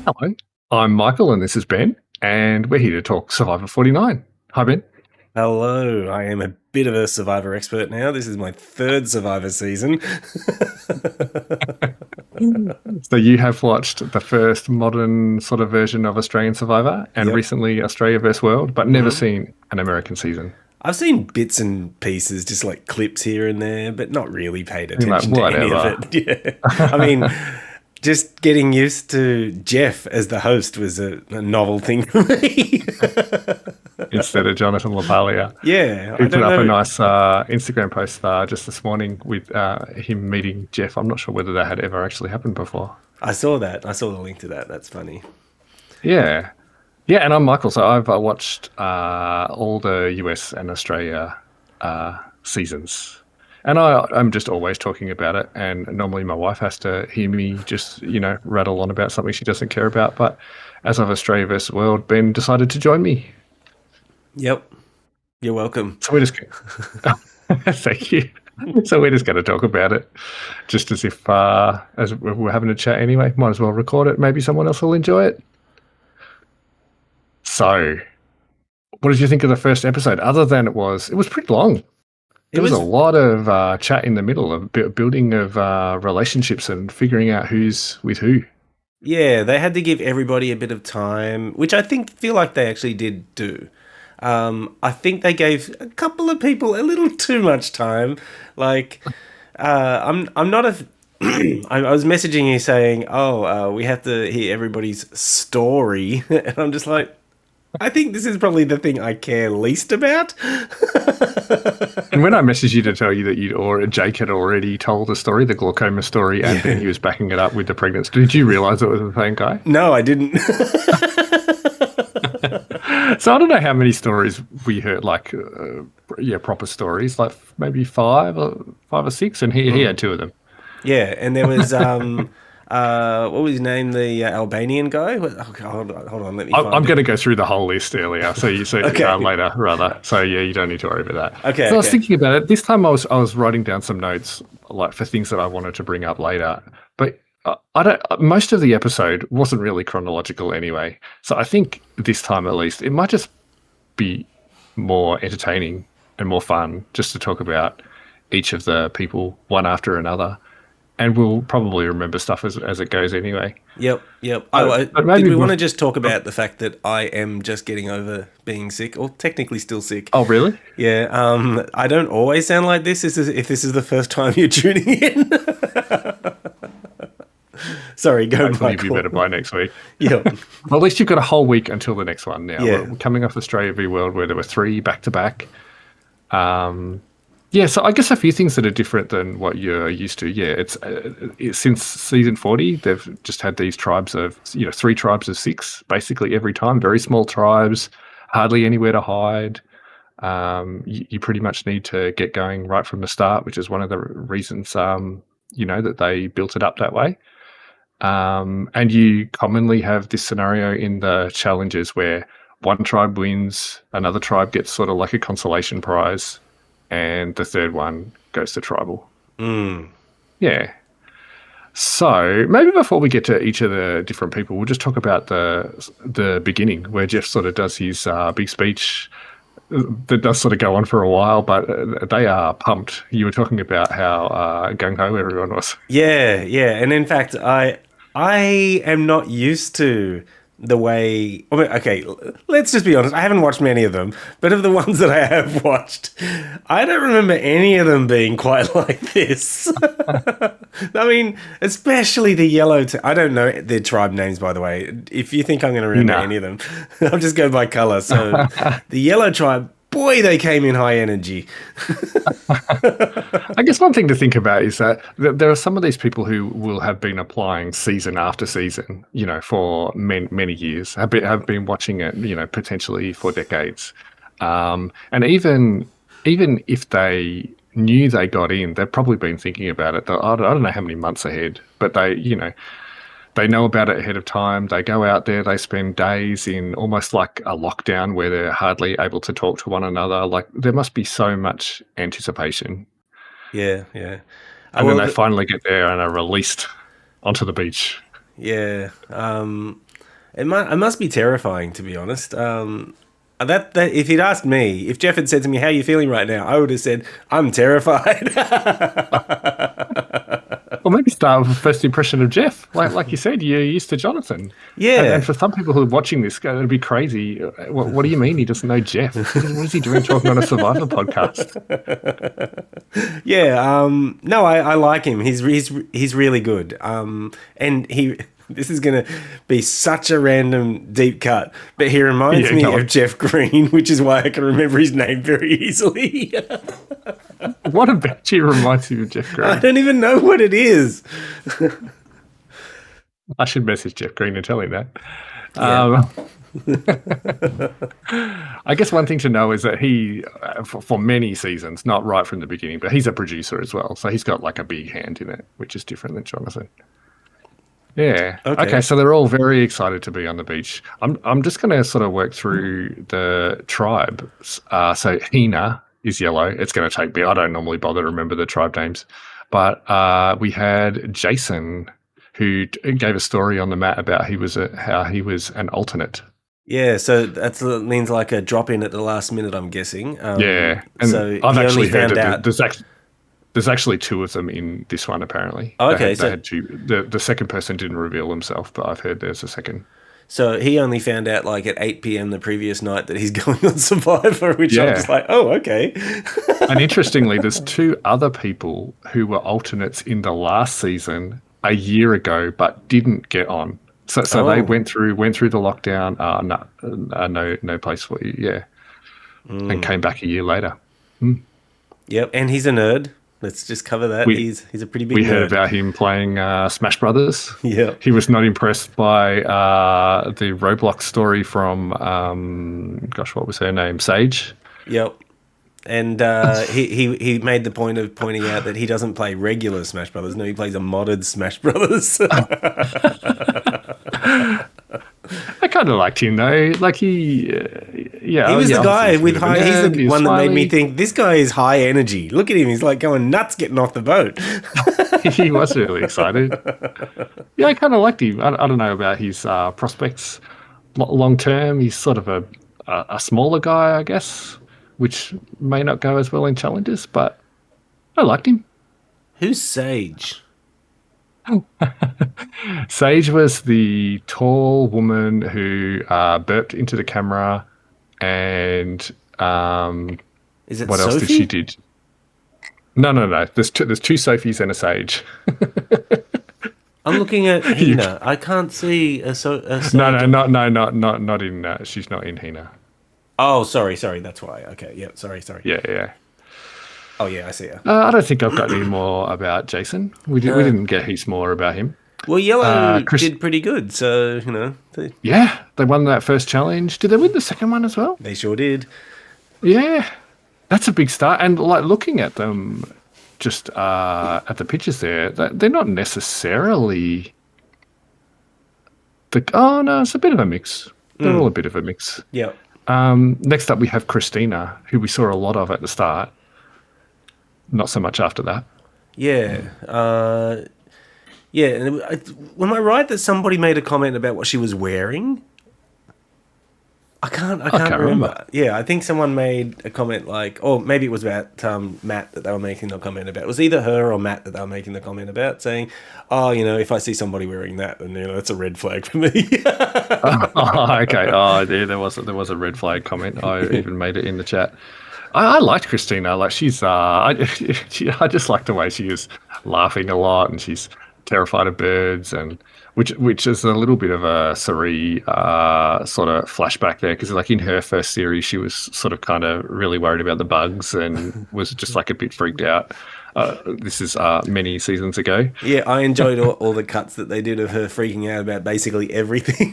Hello, I'm Michael and this is Ben, and we're here to talk Survivor 49. Hi, Ben. Hello, I am a bit of a Survivor expert now. This is my third Survivor season. So, you have watched the first modern sort of version of Australian Survivor and Yep. recently Australia vs. World, but never hmm seen an American season. I've seen bits and pieces, just like clips here and there, but not really paid You're like, attention to any of whatever. it. Yeah. I mean, just getting used to Jeff as the host was a novel thing for me. Instead of Jonathan LaPaglia, Yeah, I who put don't up a know. nice Instagram post just this morning with him meeting Jeff. I'm not sure whether that had ever actually happened before. I saw that. I saw the link to that. That's funny. Yeah. Yeah, and I'm Michael. So I've watched all the US and Australia seasons, and I'm just always talking about it. And normally my wife has to hear me just rattle on about something she doesn't care about. But as of Australia versus World, Ben decided to join me. Yep. You're welcome. So we're just thank you. So we're just going to talk about it, just as if as we're having a chat anyway. Might as well record it. Maybe someone else will enjoy it. So, what did you think of the first episode? Other than it was pretty long. It There was a was lot of chat in the middle of building of relationships and figuring out who's with who. Yeah, they had to give everybody a bit of time, which I feel like they actually did do. I think they gave a couple of people a little too much time. Like, I'm not a. I was messaging you saying, "Oh, we have to hear everybody's story," and I'm just like, I think this is probably the thing I care least about. And when I messaged you to tell you that Jake had already told the story, the glaucoma story, and then he was backing it up with the pregnancy, did you realize it was the same guy? No, I didn't. So I don't know how many stories we heard, like proper stories, like maybe five or six, and he had two of them. Yeah, and there was what was his name? The Albanian guy. Hold on, let me I'm find going to it. go through the whole list earlier, so you Okay, later rather. So yeah, you don't need to worry about that. okay, So I was okay. thinking about it. This time I was writing down some notes like for things that I wanted to bring up later, but I don't. Most of the episode wasn't really chronological anyway, so I think this time at least it might just be more entertaining and more fun just to talk about each of the people one after another, and we'll probably remember stuff as it goes anyway. Yep, yep. But Did maybe we want to before, just talk about the fact that I am just getting over being sick, or technically still sick? oh really? Yeah. I don't always sound like this. If this is the first time you're tuning in. Sorry, go, Hopefully you'll be Michael. better by next week. Yep. Well, at least you've got a whole week until the next one now. Yeah. We're coming off Australia v World where there were three back to back. Yeah, so I guess a few things that are different than what you're used to. Yeah, it's since season 40, they've just had these tribes of, three tribes of six basically every time. Very small tribes, hardly anywhere to hide. You pretty much need to get going right from the start, which is one of the reasons, that they built it up that way. And you commonly have this scenario in the challenges where one tribe wins, another tribe gets sort of like a consolation prize, and the third one goes to tribal. Mm. Yeah. So maybe before we get to each of the different people, we'll just talk about the beginning where Jeff sort of does his big speech that does sort of go on for a while, but they are pumped. You were talking about how gung ho everyone was. Yeah, yeah, and in fact, I am not used to the way. Okay, let's just be honest. I haven't watched many of them, but of the ones that I have watched, I don't remember any of them being quite like this. I mean, especially the yellow. I don't know their tribe names, by the way. If you think I'm going to remember Nah. any of them, I'll just go by color. So, the yellow tribe. Boy, they came in high energy. I guess one thing to think about is that there are some of these people who will have been applying season after season, for many years, have been watching it, potentially for decades. And even if they knew they got in, they've probably been thinking about it. I don't know how many months ahead, but they know about it ahead of time. They go out there, they spend days in almost like a lockdown where they're hardly able to talk to one another. Like there must be so much anticipation. Yeah, yeah. And then Well, they finally get there and are released onto the beach. yeah. It must be terrifying, to be honest. That if he'd asked me, if Jeff had said to me, "How are you feeling right now?" I would have said, "I'm terrified." Or maybe start with a first impression of Jeff. Like you said, you're used to Jonathan. And Yeah, for some people who are watching this, it'd be crazy. What do you mean he doesn't know Jeff? What is he doing talking on a Survivor podcast? yeah. No, I like him. He's really good. And he. This is gonna be such a random deep cut, but he reminds Yeah, me go of on. Jeff Green, which is why I can remember his name very easily. What about you reminds you of Jeff I Green? don't even know what it is. I should message Jeff Green and tell him that. Yeah. Um, I guess one thing to know is that he, for many seasons, not right from the beginning, but he's a producer as well. So he's got like a big hand in it, which is different than Jonathan. Yeah. Okay. Okay. So they're all very excited to be on the beach. I'm just going to sort of work through the tribe. So Hina is yellow. It's going to take me. I don't normally bother to remember the tribe names, but we had Jason who gave a story on the mat about how he was an alternate. Yeah, so that means like a drop in at the last minute, I'm guessing. Yeah, and So I've he only actually heard found that out. there's actually two of them in this one. Apparently, Okay, they so had two. The second person didn't reveal himself, but I've heard there's a second. so he only found out like at 8 p.m. the previous night that he's going on Survivor, which I'm just Yeah, like, oh, okay. and interestingly, there's two other people who were alternates in the last season a year ago, but didn't get on. So they Oh, went through the lockdown. No place for you. Yeah, and came back a year later. yep. And he's a nerd. Let's just cover that. We He's a pretty big we heard nerd. about him playing Smash Brothers. Yep. He was not impressed by the Roblox story from gosh, what was her name? Sage. Yep. And he made the point of pointing out that he doesn't play regular Smash Brothers. No, he plays a modded Smash Brothers. I kind of liked him though. Like yeah, He was the obviously guy he's a with bit of a high. He's nerd, the he's one that made me smiley. think this guy is high energy. Look at him; he's like going nuts getting off the boat. He was really excited. Yeah, I kind of liked him. I don't know about his prospects long term. He's sort of a smaller guy, I guess, which may not go as well in challenges, but I liked him. Who's Sage? Sage was the tall woman who burped into the camera, and Is it what else did she Sophie? did? No. There's two Sophies and a Sage. I'm looking at You- Hina. I can't see a Sage. not in. She's not in Hina. Oh, sorry. That's why. Okay, yeah. Sorry. Yeah. Oh, yeah, I see her. I don't think I've got any more about Jason. We didn't get heaps more about him. Well, Yellow Chris, did pretty good, so yeah, they won that first challenge. Did they win the second one as well? they sure did. Yeah, that's a big start. And like looking at them, just at the pictures there, they're not necessarily the. Oh no, it's a bit of a mix. They're all a bit of a mix. Yeah. Next up, we have Christina, who we saw a lot of at the start. Not so much after that. Yeah. Yeah. And am I right that somebody made a comment about what she was wearing? I can't can't remember. Yeah, I think someone made a comment like, or maybe it was about Matt that they were making the comment about. It was either her or Matt that they were making the comment about, saying, "Oh, if I see somebody wearing that, then that's a red flag for me." Oh, okay. Oh, yeah, there was a red flag comment. I even made it in the chat. I liked Christina. Like she's, I just like the way she was laughing a lot, and she's terrified of birds, and which is a little bit of a Sari sort of flashback there, because like in her first series, she was sort of kind of really worried about the bugs and was just like a bit freaked out. This is many seasons ago. Yeah, I enjoyed all the cuts that they did of her freaking out about basically everything.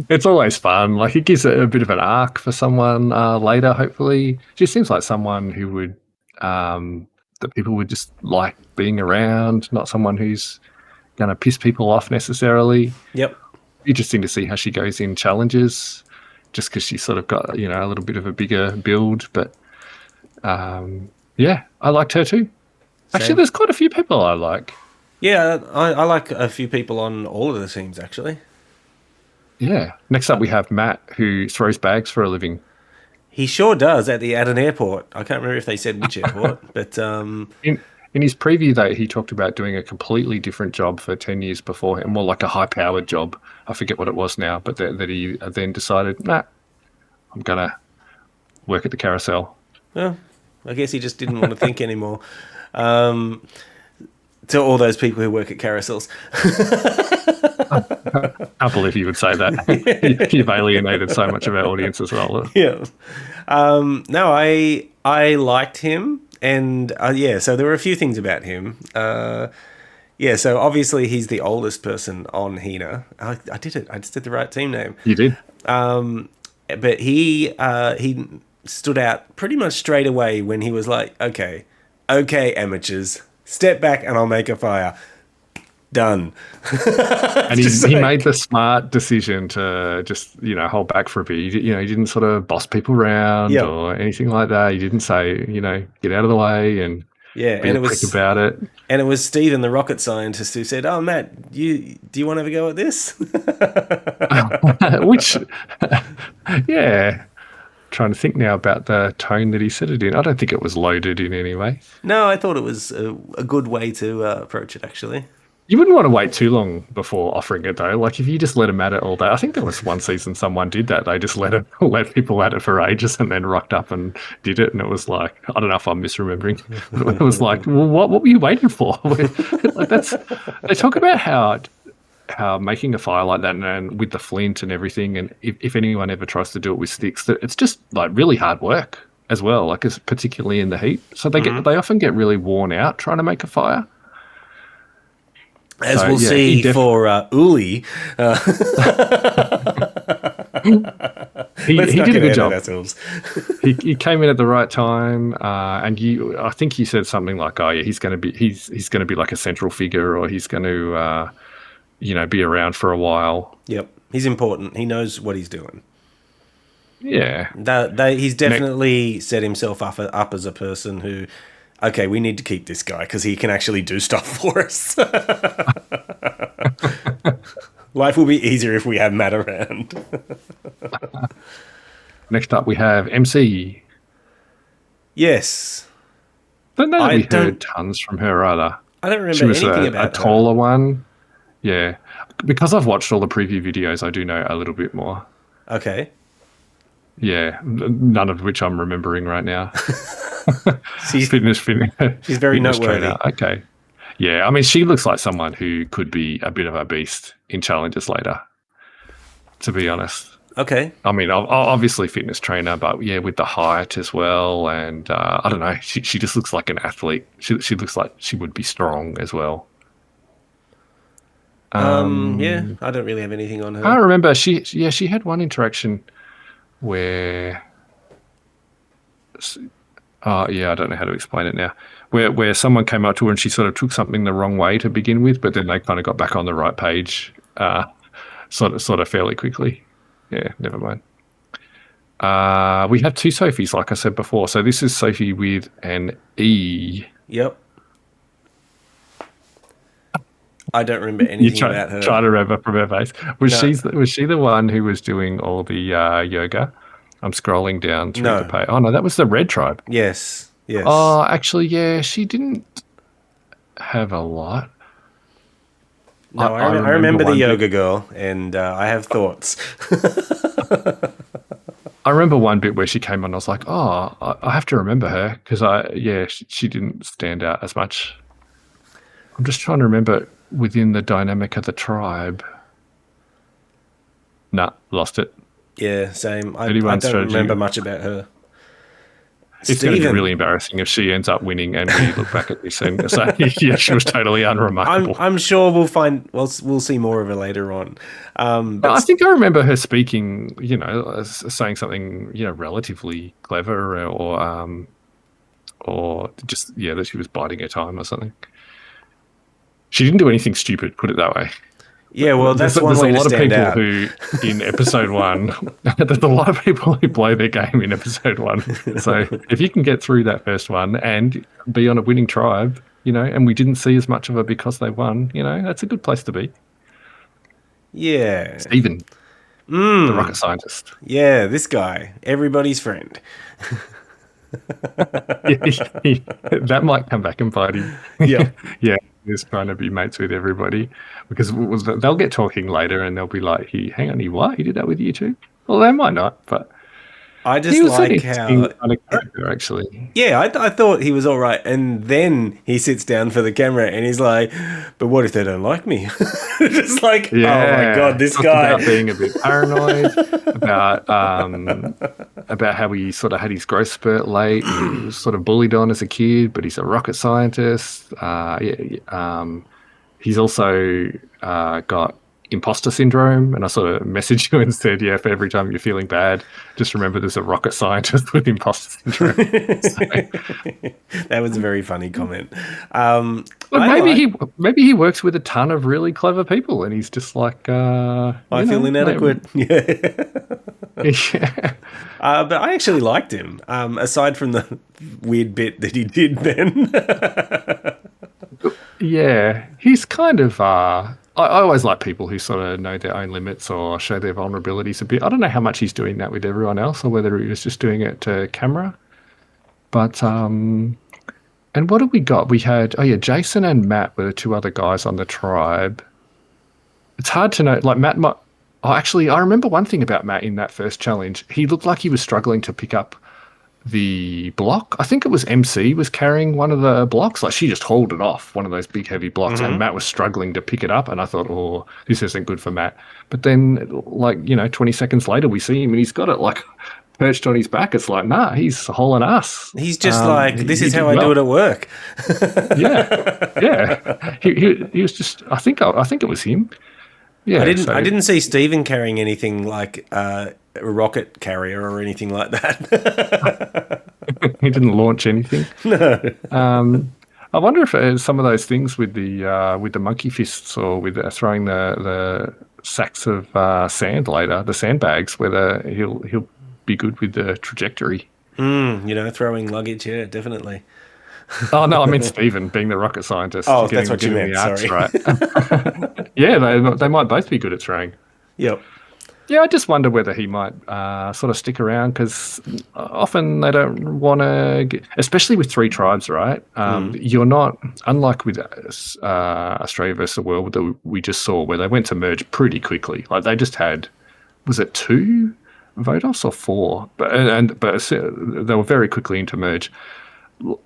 It's always fun. Like it gives it a bit of an arc for someone later. Hopefully, she seems like someone who would that people would just like being around. Not someone who's going to piss people off necessarily. Yep. Interesting to see how she goes in challenges, just because she's sort of got a little bit of a bigger build. But yeah, I liked her too. Actually, Same. there's quite a few people I like. Yeah, I like a few people on all of the teams actually. Yeah. Next up, we have Matt, who throws bags for a living. He sure does at an airport. I can't remember if they said which airport, but In his preview, though, he talked about doing a completely different job for 10 years before him, more like a high-powered job. I forget what it was now, but that he then decided, nah, I'm going to work at the carousel. well, I guess he just didn't want to think anymore. Um, to all those people who work at carousels. I can't believe you would say that. You've alienated so much of our audience as well. Yeah. No, I liked him, and yeah. So there were a few things about him. Yeah. So obviously he's the oldest person on Hina. I did it. I just did the right team name. You did? But he stood out pretty much straight away when he was like, okay, amateurs, step back and I'll make a fire. Done. And he made the smart decision to just, hold back for a bit. He didn't sort of boss people around Yep. or anything like that. He didn't say, get out of the way and Yeah, be and a prick about it. And it was Stephen, the rocket scientist, who said, "Oh, Matt, do you want to have a go at this?" Which, yeah, trying to think now about the tone that he said it in. I don't think it was loaded in any way. No, I thought it was a good way to approach it, actually. You wouldn't want to wait too long before offering it, though. Like if you just let them at it all day. I think there was one season someone did that. They just let people at it for ages and then rocked up and did it. And it was like, I don't know if I'm misremembering. It was like, well, what were you waiting for? Like they talk about how making a fire like that and with the flint and everything, and if anyone ever tries to do it with sticks, that it's just like really hard work as well. Like particularly in the heat, so they often get really worn out trying to make a fire. As we'll see for Uli. He did a good job. Ourselves. he came in at the right time, and I think he said something like, "Oh yeah, he's going to be like a central figure, or he's going to, be around for a while." Yep, he's important. He knows what he's doing. Yeah, he's definitely set himself up as a person who, okay, we need to keep this guy because he can actually do stuff for us. Life will be easier if we have Matt around. Next up, we have MC. Yes. Don't know that we heard tons from her either. I don't remember anything about a taller one. Yeah. Because I've watched all the preview videos, I do know a little bit more. Okay. Yeah. None of which I'm remembering right now. She's She's very noteworthy. Trainer. Okay. Yeah. I mean, she looks like someone who could be a bit of a beast in challenges later, to be honest. Okay. I mean, obviously fitness trainer, but yeah, with the height as well. And I don't know, she just looks like an athlete. She looks like she would be strong as well. Yeah, I don't really have anything on her. I remember she had one interaction where, I don't know how to explain it now, where someone came up to her and she sort of took something the wrong way to begin with, but then they kind of got back on the right page, sort of fairly quickly. Yeah, never mind. We have two Sophies, like I said before. So this is Sophie with an E. Yep. I don't remember anything about her. Try to remember from her face. Was she the one who was doing all the yoga? I'm scrolling down through the page. Oh no, that was the Red Tribe. Yes. Oh, actually, yeah, she didn't have a lot. No, I remember the yoga girl, and I have thoughts. I remember one bit where she came on. I was like, oh, I have to remember her because she didn't stand out as much. I'm just trying to remember within the dynamic of the tribe. Nah, lost it. Yeah, same. I don't remember much about her. It's going to be really embarrassing if she ends up winning and we look back at this and say, yeah, she was totally unremarkable. I'm sure we'll see more of her later on. But I think I remember her speaking, saying something, relatively clever or just, that she was biding her time or something. She didn't do anything stupid, put it that way. Yeah, well, there's a lot of people who, in episode 1, there's a lot of people who blow their game in episode 1. So if you can get through that first one and be on a winning tribe, and we didn't see as much of her because they won. That's a good place to be. Yeah. Stephen, the rocket scientist. Yeah, this guy, everybody's friend. That might come back and bite him. Yep. Yeah, he's trying to be mates with everybody because they'll get talking later and they'll be like, hang on, he what? He did that with you too? Well, they might not, but I he just was an like interesting how, kind of character, actually. yeah, I thought he was all right. And then he sits down for the camera and he's like, but what if they don't like me? Just like, oh my Yeah, God, this talked guy. about being a bit paranoid, about how he sort of had his growth spurt late and he was sort of bullied on as a kid, but he's a rocket scientist. He's also got imposter syndrome, and I sort of messaged you and said, yeah, for every time you're feeling bad, just remember there's a rocket scientist with imposter syndrome. So, That was a very funny comment. but I like, maybe he works with a ton of really clever people, and he's just like, I feel inadequate. Yeah. yeah. But I actually liked him, aside from the weird bit that he did then. Yeah, he's kind of. I always like people who sort of know their own limits or show their vulnerabilities a bit. I don't know how much he's doing that with everyone else, or whether he was just doing it to camera. But and what have we got? We had Jason and Matt were the two other guys on the tribe. It's hard to know. Like Matt might. Oh, actually, I remember one thing about Matt in that first challenge. He looked like he was struggling to pick up the block. I think it was MC was carrying one of the blocks. Like she just hauled it off, one of those big heavy blocks, and Matt was struggling to pick it up. And I thought, oh, this isn't good for Matt. But then, 20 seconds later, we see him and he's got it like perched on his back. It's like, nah, he's hauling ass. He's just like, this is how I do it at work. Yeah. He was just. I think it was him. Yeah, I didn't see Steven carrying anything like a rocket carrier or anything like that. He didn't launch anything. No. I wonder if some of those things with the monkey fists or with throwing the sacks of sand later, the sandbags, whether he'll be good with the trajectory. Throwing luggage, yeah, definitely. Oh no, I mean Stephen being the rocket scientist. Oh, that's what you meant. The arts, Sorry. right? Yeah, they might both be good at throwing. Yep. Yeah, I just wonder whether he might sort of stick around because often they don't want to get, especially with three tribes, right? You're not, unlike with Australia versus the world that we just saw, where they went to merge pretty quickly. Like they just had, was it 2 Vodos or 4? But they were very quickly into merge.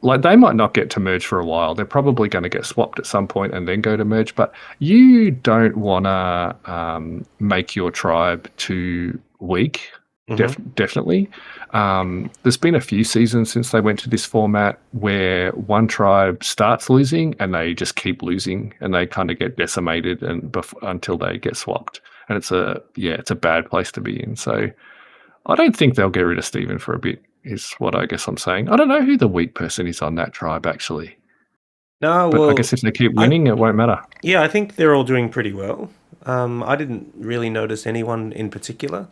Like they might not get to merge for a while. They're probably going to get swapped at some point and then go to merge. But you don't want to make your tribe too weak. Definitely. There's been a few seasons since they went to this format where one tribe starts losing and they just keep losing and they kind of get decimated until they get swapped. And it's a bad place to be in. So I don't think they'll get rid of Steven for a bit. Is what I guess I'm saying. I don't know who the weak person is on that tribe, actually. No, but well, I guess if they keep winning, it won't matter. Yeah, I think they're all doing pretty well. I didn't really notice anyone in particular.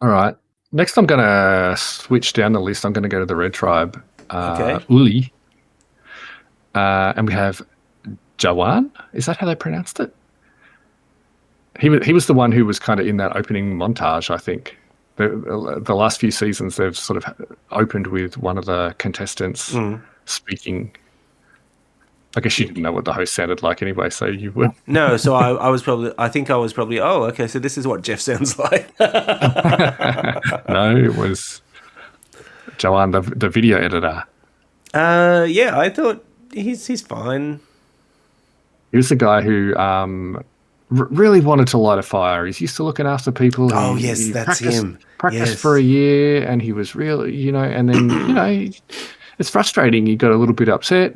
All right. Next, I'm going to switch down the list. I'm going to go to the red tribe, Okay. Uli. And we have Jawan. Is that how they pronounced it? He was the one who was kind of in that opening montage, I think. The last few seasons, they've sort of opened with one of the contestants speaking. I guess you didn't know what the host sounded like anyway, so you would. No, so I think I was probably, oh, okay, so this is what Jeff sounds like. No, it was Joanne, the video editor. Yeah, I thought he's fine. He was the guy who really wanted to light a fire. He's used to looking after people. Oh, yes, that's him. Practiced for a year, and he was really, and then, it's frustrating. He got a little bit upset,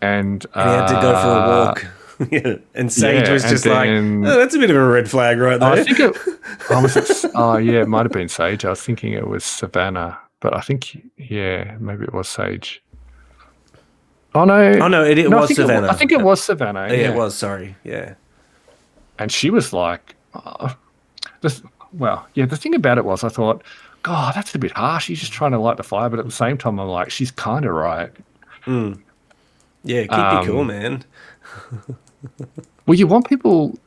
and he had to go for a walk. Yeah. And Sage was just like, oh, that's a bit of a red flag right there. I think it might have been Sage. I was thinking it was Savannah, but I think, maybe it was Sage. Oh, no. It was Savannah. I think it was Savannah. Yeah, it was, sorry. Yeah. And she was like, the thing about it was, I thought, God, that's a bit harsh. He's just trying to light the fire, but at the same time, I'm like, she's kind of right. Yeah, keep your cool, Um, man. well, you want people,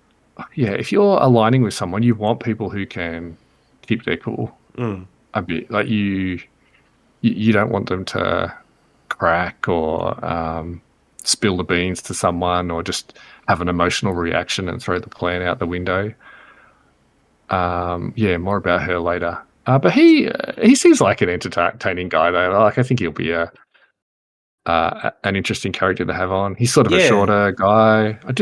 yeah, if you're aligning with someone, you want people who can keep their cool a bit. Like you don't want them to crack or spill the beans to someone or just have an emotional reaction and throw the plan out the window. Yeah, more about her later. But he seems like an entertaining guy though. Like I think he'll be an interesting character to have on. He's sort of a Yeah, shorter guy. I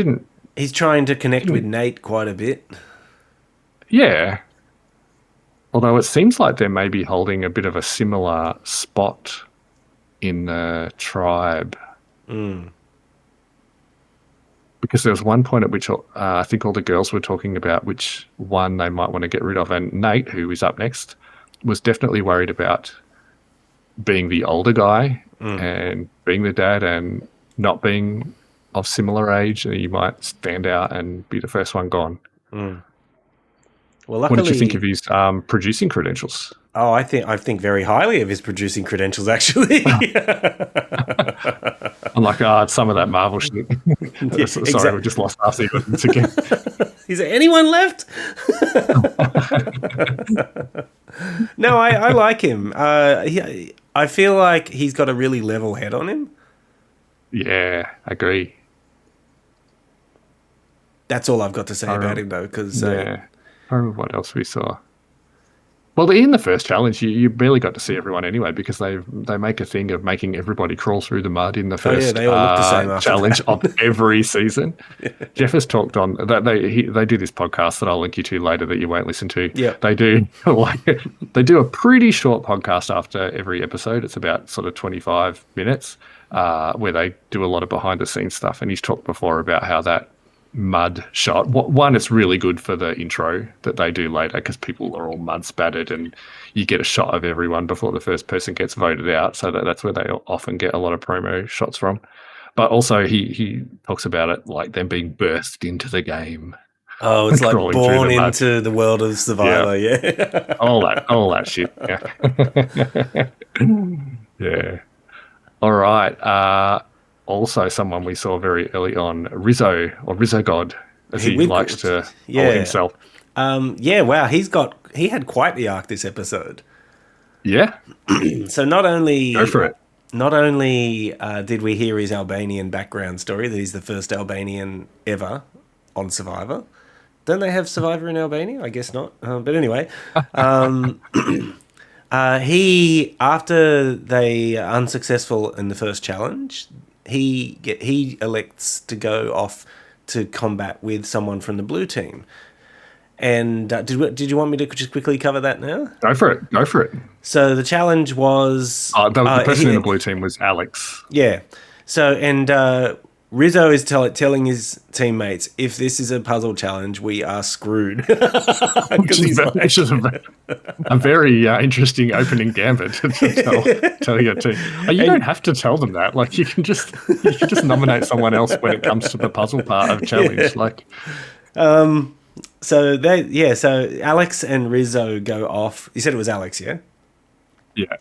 he's trying to connect with didn't Nate quite a bit. yeah. Although it seems like they may be holding a bit of a similar spot in the tribe because there was one point at which I think all the girls were talking about which one they might want to get rid of, and Nate, who is up next, was definitely worried about being the older guy and being the dad and not being of similar age, and you might stand out and be the first one gone. Well, What did you think of luckily, his producing credentials? oh, I think very highly of his producing credentials. Actually, I'm like, some of that Marvel shit. yeah, Sorry, we just lost half sequence again. Is there anyone left? No, I like him. I feel like he's got a really level head on him. Yeah, I agree. That's all I've got to say I about remember, him, though, because yeah, I remember what else we saw. Well, in the first challenge, you barely got to see everyone anyway because they make a thing of making everybody crawl through the mud in the oh yeah, first they all look the same after challenge of that. every season. Jeff has talked on that they do this podcast that I'll link you to later that you won't listen to. Yeah. They do they do a pretty short podcast after every episode. It's about sort of 25 minutes where they do a lot of behind the scenes stuff. And he's talked before about how that mud shot. One, it's really good for the intro that they do later because people are all mud spattered and you get a shot of everyone before the first person gets voted out. So that's where they often get a lot of promo shots from. But also he talks about it like them being birthed into the game, Oh, it's like crawling through born the mud. into the world of Yeah, Survivor. Yeah. all that shit. Yeah, yeah. All right. Also, someone we saw very early on, Rizzo or Rizzo God, as he We've likes got, to call yeah. himself. Yeah. Wow. He had quite the arc this episode. Yeah, So go for it. not only did we hear his Albanian background story, that he's the first Albanian ever on Survivor. Don't they have Survivor in Albania? I guess not. But anyway, he after they are unsuccessful in the first challenge, he elects to go off to combat with someone from the blue team. And did you want me to just quickly cover that now? Go for it. Go for it. So the challenge was The person in the blue team was Alex. yeah. So and Rizzo is telling his teammates, if this is a puzzle challenge, we are screwed. Which is a very interesting opening gambit to tell your team. You don't have to tell them that. Like you can just nominate someone else when it comes to the puzzle part of challenge. Yeah. Like So Alex and Rizzo go off. You said it was Alex, yeah? yeah.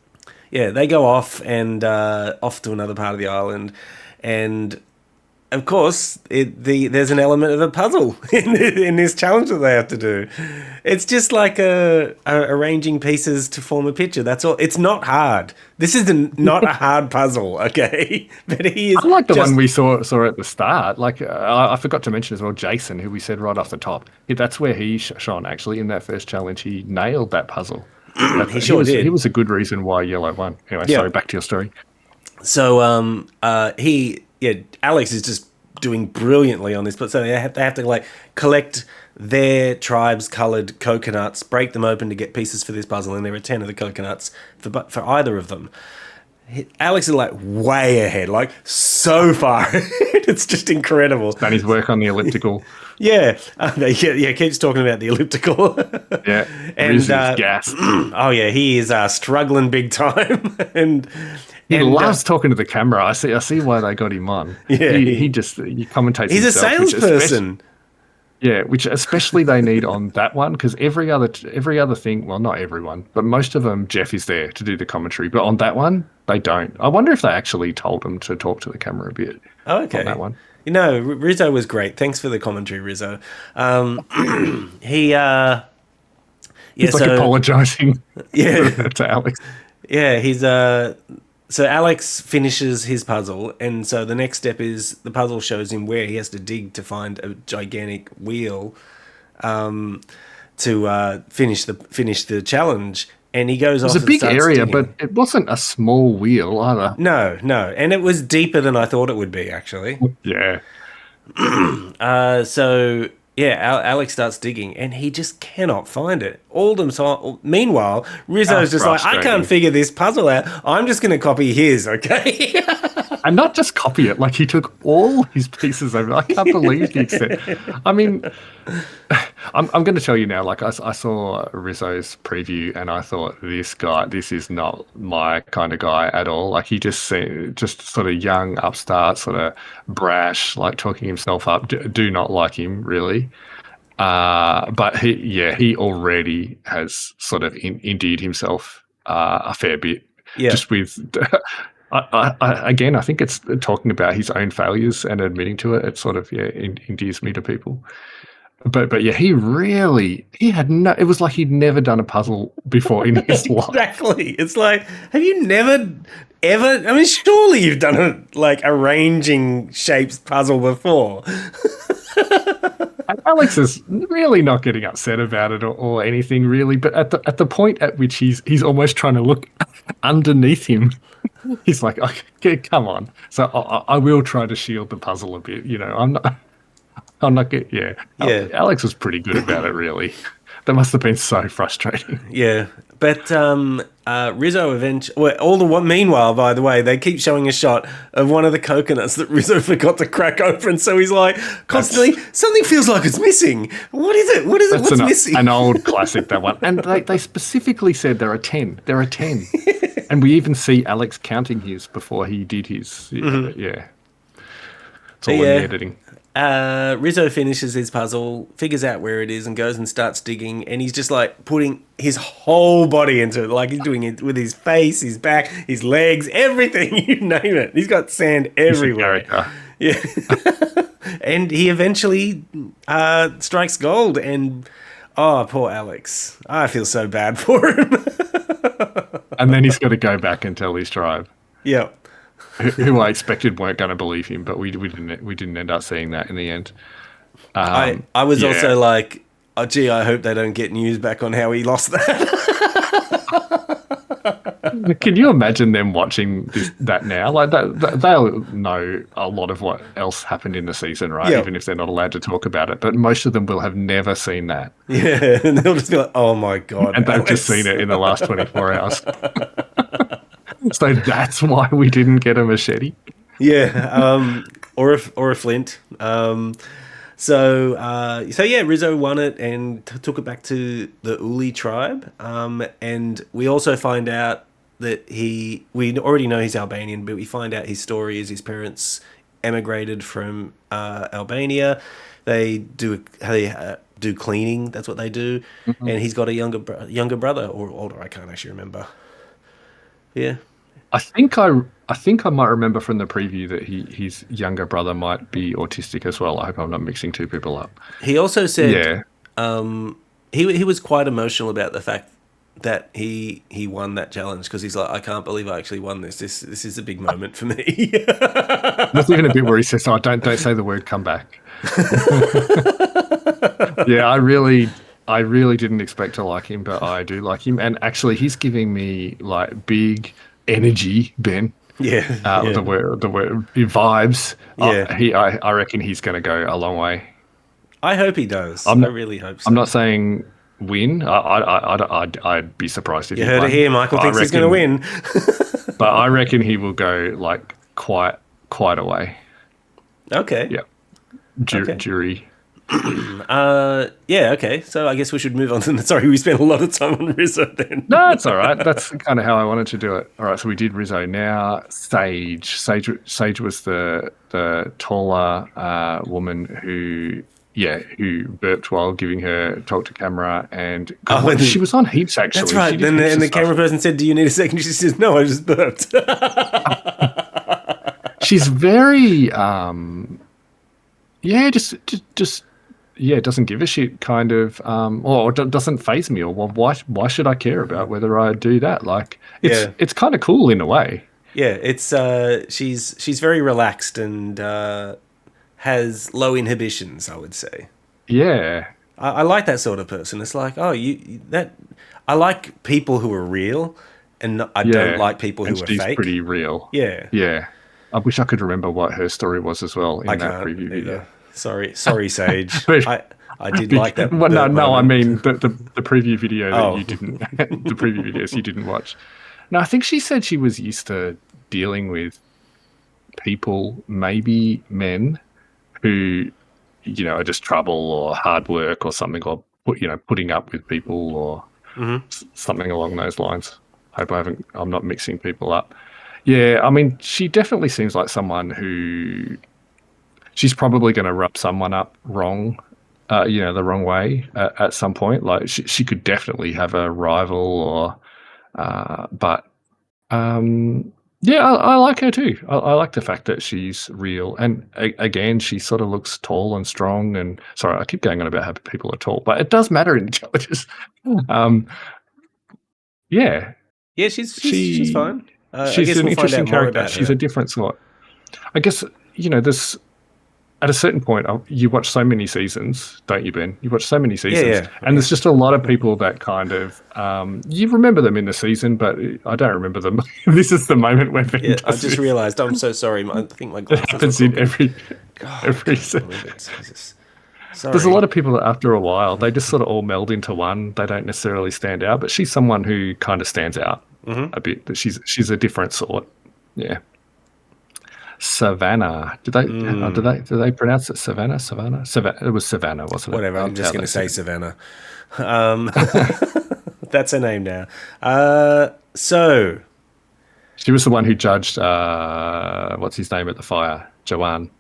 Yeah, they go off and off to another part of the island, and of course, there's an element of a puzzle in this challenge that they have to do. It's just like arranging pieces to form a picture. That's all. It's not hard. This is not a hard puzzle, okay? But he is. I like the one we saw at the start. Like I forgot to mention as well, Jason, who we said right off the top. That's where he shone. Actually, in that first challenge, he nailed that puzzle. He sure did. He was a good reason why Yellow won. Anyway, Yeah. sorry. Back to your story. So Alex is just doing brilliantly on this, but so they have to like collect their tribe's coloured coconuts, break them open to get pieces for this puzzle, and there are 10 of the coconuts for either of them. Alex is like way ahead, like so far. It's just incredible. And his work on the elliptical. Yeah, keeps talking about the elliptical. Yeah, and Riz is gas. oh yeah, he is struggling big time, and He loves talking to the camera. I see why they got him on. Yeah, he commentates. He's himself, a salesperson. Yeah, which especially they need on that one because every other thing, well, not everyone, but most of them, Jeff is there to do the commentary. But on that one, they don't. I wonder if they actually told him to talk to the camera a bit Oh, on that okay. one. You know, Rizzo was great. Thanks for the commentary, Rizzo. He, yeah, He's like so, apologizing yeah, to Alex. yeah, so Alex finishes his puzzle, and so the next step is the puzzle shows him where he has to dig to find a gigantic wheel, to finish the challenge, and he goes It was a off and big starts area, but digging. it wasn't a small wheel either. No, no, and it was deeper than I thought it would be, actually. Yeah. So yeah, Alex starts digging, and he just cannot find it. All the time. Meanwhile, How Rizzo's just like, I can't frustrating. figure this puzzle out. I'm just going to copy his, okay? And not just copy it, like he took all his pieces over. I can't believe the extent. I mean, I'm going to tell you now, like I saw Rizzo's preview and I thought, this guy, this is not my kind of guy at all. Like he just seemed just sort of young, upstart, sort of brash, like talking himself up. Do not like him, really. But he already has sort of endeared himself a fair bit Yeah, just with. Again, I think it's talking about his own failures and admitting to it. It sort of endears me to people. But yeah, he had no. It was like he'd never done a puzzle before in his life. exactly. It's like, have you never ever? I mean, surely you've done a like arranging shapes puzzle before. And Alex is really not getting upset about it or anything really. But at the point at which he's almost trying to look underneath him, he's like, okay, come on. So I will try to shield the puzzle a bit. I'm not get. Yeah, Yeah, Alex was pretty good about it. Really, that must have been so frustrating. yeah. But Rizzo eventually. Well, meanwhile, by the way, they keep showing a shot of one of the coconuts that Rizzo forgot to crack open. So he's like That's constantly, something feels like it's missing. What is it? What is it? that's What's missing? an old classic, that one. And they specifically said there are 10. There are 10. And we even see Alex counting his before he did his. Yeah, it's But all in the yeah, editing. Rizzo finishes his puzzle, figures out where it is, and goes and starts digging. And he's just like putting his whole body into it. Like he's doing it with his face, his back, his legs, everything. You name it. He's got sand He's a everywhere. character. Yeah. And he eventually strikes gold. And oh, poor Alex. I feel so bad for him. And then he's got to go back and tell his tribe, Yeah. who I expected weren't going to believe him, but we didn't end up seeing that in the end. I was Yeah. also like, oh, gee, I hope they don't get news back on how he lost that. Can you imagine them watching that now? Like they'll know a lot of what else happened in the season, right? Yeah. Even if they're not allowed to talk about it. But most of them will have never seen that, Yeah. And they'll just be like, oh my God. and they've just Alex. seen it in the last 24 hours. So that's why we didn't get a machete. Yeah. Or a flint. So yeah, Rizzo won it and took it back to the Uli tribe. And we also find out that we already know he's Albanian, but we find out his story is his parents emigrated from Albania. They do cleaning. That's what they do. Mhm. And he's got a younger brother or older. I can't actually remember. Yeah. I think I might remember from the preview that his younger brother might be autistic as well. I hope I'm not mixing two people up. He also said Yeah. he was quite emotional about the fact that he won that challenge because he's like, I can't believe I actually won this. This is a big moment for me. There's even a bit where he says, "Oh, don't say the word come back." Yeah, I really didn't expect to like him, but I do like him. And actually, he's giving me like big energy, Ben. Yeah, yeah, The word vibes. yeah. I reckon he's going to go a long way. I hope he does. I'm I not, really hope I'm so. not saying win. I'd be surprised if You he heard it won. here. Michael But I thinks he's going to reckon- win. But I reckon he will go like quite a way. Okay. Yeah, Okay. jury. Yeah. Okay. So I guess we should move on to. Sorry, we spent a lot of time on Rizzo then. No, it's all right. That's kind of how I wanted to do it. All right, so we did Rizzo. Now Sage was the taller woman who who burped while giving her talk to camera, and God, Oh, and she was on heaps that's actually. right. She did Then heaps and of the stuff. camera person said, "Do you need a second?" She says, "No, I just burped." She's very just yeah, doesn't give a shit kind of or doesn't phase me, or well, why should I care about whether I do that? Like Yeah. it's kind of cool in a way. Yeah, it's she's very relaxed and has low inhibitions, I would say. Yeah. I like that sort of person. It's like, oh, that I like people who are real, and I don't Yeah. like people And who are she's fake. pretty real. Yeah, Yeah. I wish I could remember what her story was as well I in that can't preview video. either. Sorry, Sage. But I did like that well, no, burp no, I moment. mean the preview video that Oh, you didn't, the preview videos you didn't watch. No, I think she said she was used to dealing with people, maybe men, who, are just trouble or hard work or something, or putting up with people or something along those lines. Hope I'm not mixing people up. Yeah, I mean, she definitely seems like someone who she's probably going to rub someone up wrong, the wrong way at some point. Like she could definitely have a rival, but yeah, I like her too. I like the fact that she's real, and again, she sort of looks tall and strong. And sorry, I keep going on about how people are tall, but it does matter in intelligence. Um, yeah, yeah, she's she fine. I she's guess an we'll find interesting out more character. about She's a her. different sort. I guess there's at a certain point, you watch so many seasons, don't you, Ben? You watch so many Yeah, seasons, yeah, and yeah. there's just a lot of people that kind of you remember them in the season, but I don't remember them. This is the moment when Ben Yeah, I does just this. realised. I'm so sorry. I think my It glasses are happens in crooked. every God, I every. can't believe it. Jesus. There's a lot Sorry. of people that after a while they just sort of all meld into one. They don't necessarily stand out, but she's someone who kind of stands out a bit. That she's a different sort. Yeah. Savannah. Did they pronounce it Savannah? Savannah. It was Savannah, wasn't it? Whatever. I'm just How going they to say said Savannah. Um, that's her name now. So She was the one who judged what's his name at the fire, Joanne.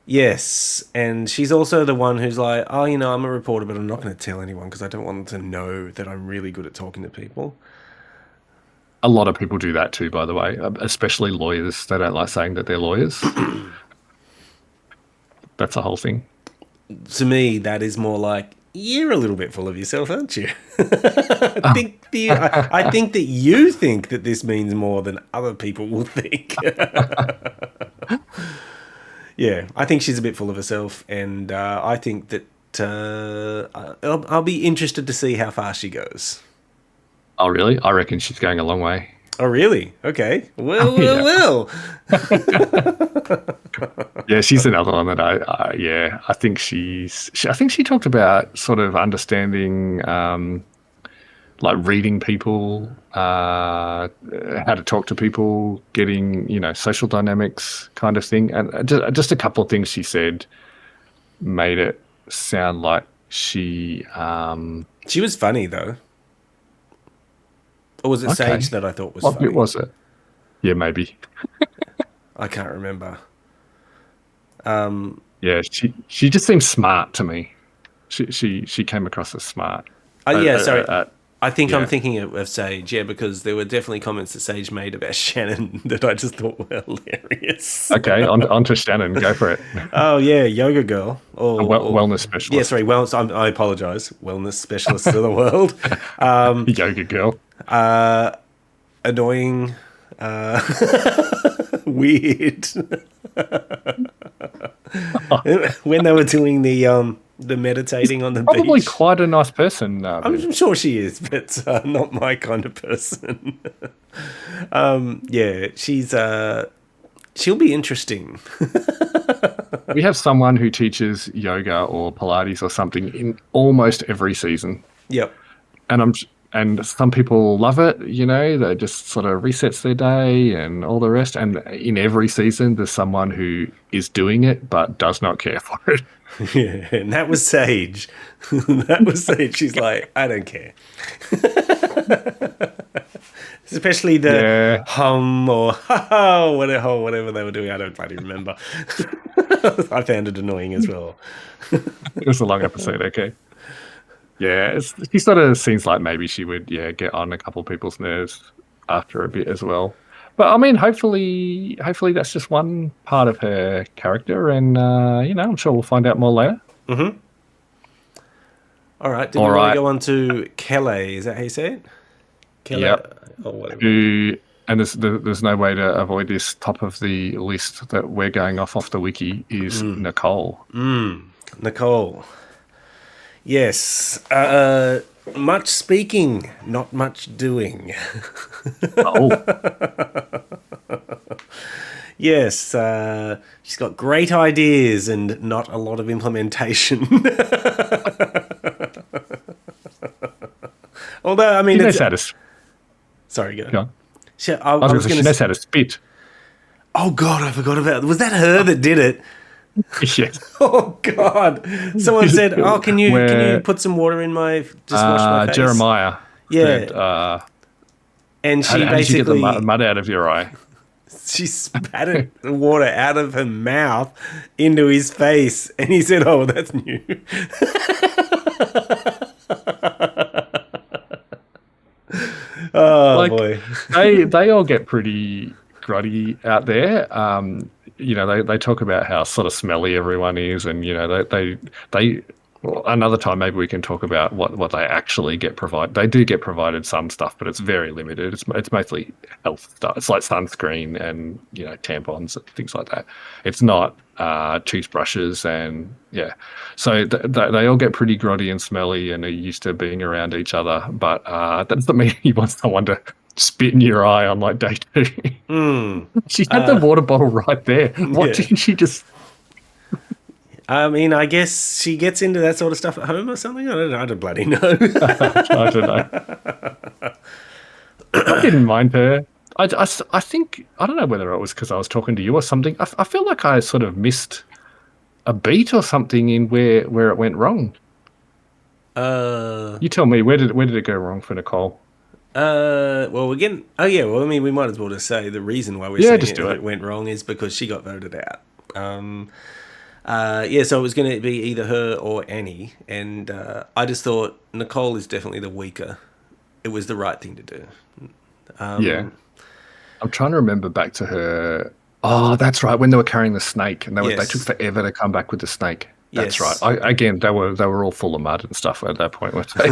yes, and she's also the one who's like, oh, I'm a reporter, but I'm not going to tell anyone because I don't want them to know that I'm really good at talking to people. A lot of people do that too, by the way, especially lawyers. They don't like saying that they're lawyers. That's a whole thing. To me, that is more like you're a little bit full of yourself, aren't you? I think that you think that this means more than other people will think. Yeah, I think she's a bit full of herself, and I think that I'll be interested to see how far she goes. Oh, really? I reckon she's going a long way. Oh, really? Okay. Well, Yeah. well, well. Yeah, she's another one that I think I think she talked about sort of understanding, like reading people, how to talk to people, getting, social dynamics kind of thing. And just a couple of things she said made it sound like She was funny, though. Or was it okay. Sage that I thought was What bit funny? was it? Yeah, maybe. I can't remember. Yeah, she just seems smart to me. She came across as smart. Yeah, sorry. I think I'm Yeah. thinking of Sage, yeah, because there were definitely comments that Sage made about Shannon that I just thought were hilarious. Okay, on to Shannon. Go for it. Oh, yeah, yoga girl. A wellness specialist. Yeah, sorry, I apologise. Wellness specialist of the world. Yoga girl. Annoying. Weird. When they were doing the meditating on the Probably beach. quite a nice person. Ben. I'm sure she is, but not my kind of person. Yeah, she'll be interesting. We have someone who teaches yoga or Pilates or something in almost every season, Yep. and some people love it. They just sort of resets their day and all the rest. And in every season, there's someone who is doing it but does not care for it. Yeah, and that was Sage. That was Sage. She's like, I don't care. Especially the Yeah, hum or ha ha, whatever they were doing. I don't bloody remember. I found it annoying as well. it was a long episode. Okay. Yeah, she sort of seems like maybe she would, yeah, get on a couple of people's nerves after a bit as well. But I mean, hopefully that's just one part of her character, and I'm sure we'll find out more later. All right. Did we All want to right. go on to Kelly? Is that how you say it? Kelly Yep. or whatever. Who and there's no way to avoid this. Top of the list that we're going off the wiki is Nicole. Nicole. Yes. Much speaking, not much doing. Oh, Yes. She's got great ideas and not a lot of implementation. Although, I mean, she it's. knows how to. Sorry, go. Go on. I I was going was to say going she knows to. how to spit. Oh, God, I forgot about. Was that her that did it? Yes. Oh God! Someone said, "Oh, can you Where put some water in my just wash my face?" Jeremiah said, Yeah, and she how did you get the basically mud out of your eye? she spat the water out of her mouth into his face, and he said, "Oh, that's new." Oh Like boy! they all get pretty gruddy out there. They talk about how sort of smelly everyone is, and they well, another time maybe we can talk about what they actually get provided. They do get provided some stuff, but it's very limited. It's mostly health stuff. It's like sunscreen and tampons and things like that. It's not toothbrushes and yeah. So they all get pretty grotty and smelly and are used to being around each other. But that doesn't mean you want someone to spit in your eye on like day two. She had the water bottle right there. Why Yeah. didn't she just? I mean, I guess she gets into that sort of stuff at home or something. I don't bloody know. I don't know. I didn't mind her. I think, I don't know whether it was because I was talking to you or something. I feel like I sort of missed a beat or something in where it went wrong. uh, You tell me, where did it go wrong for Nicole? well, we're getting. Oh yeah, well, I mean, we might as well just say the reason why we're Yeah, saying just do it it. went wrong is because she got voted out. Yeah, so it was going to be either her or Annie, and I just thought Nicole is definitely the weaker. It was the right thing to do. Yeah. I'm trying to remember back to her. Oh, that's right. When they were carrying the snake, and they took Yes. forever to come back with the snake. That's right. Yes. Again, they were all full of mud and stuff at that point, weren't they?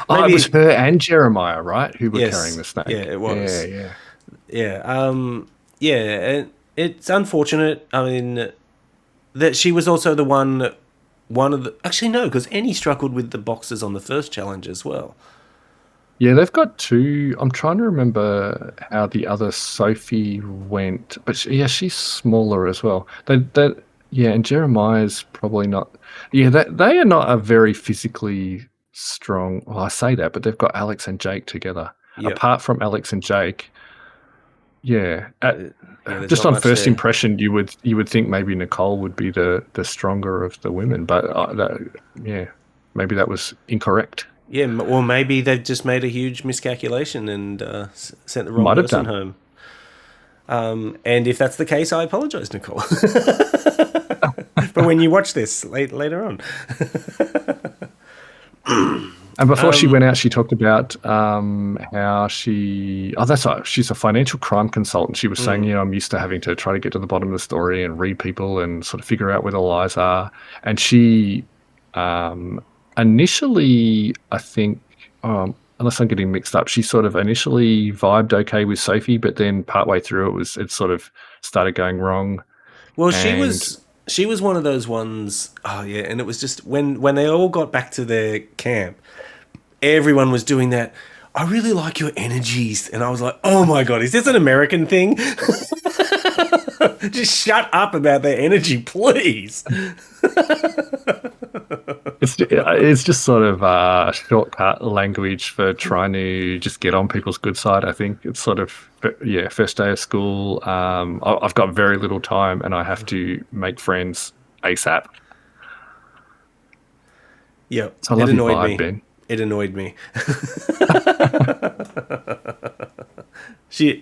Oh, it Maybe. was her and Jeremiah, right, who were carrying Yes. the snake. Yeah, it Yeah, was. yeah. Yeah. Yeah, and it's unfortunate. I mean, that she was also the one of the. Actually, no, because Annie struggled with the boxes on the first challenge as well. Yeah, they've got two. I'm trying to remember how the other Sophie went, but yeah, she's smaller as well. Yeah, and Jeremiah's probably not. Yeah, they are not a very physically strong. Well, I say that, but they've got Alex and Jake together. Yep. Apart from Alex and Jake, yeah, Yeah, there's just not on much first there. impression, you would think maybe Nicole would be the stronger of the women, but yeah, maybe that was incorrect. Yeah, or maybe they've just made a huge miscalculation and sent the wrong Might have person done. home. And if that's the case, I apologise, Nicole. But when you watch this later on, And before she went out, she talked about how she. Oh, that's right. She's a financial crime consultant. She was saying, I'm used to having to try to get to the bottom of the story and read people and sort of figure out where the lies are. And she initially, I think, unless I'm getting mixed up, she sort of initially vibed okay with Sophie, but then partway through it sort of started going wrong. well, she And was she was one of those ones. Oh yeah, and it was just when they all got back to their camp, everyone was doing that. I really like your energies, and I was like, oh my god, is this an American thing? Just shut up about their energy, please. it's just sort of shortcut language for trying to just get on people's good side. I think it's sort of, yeah, first day of school. I've got very little time and I have to make friends ASAP. Yep, So I it love your annoyed vibe, me. Ben. It annoyed me.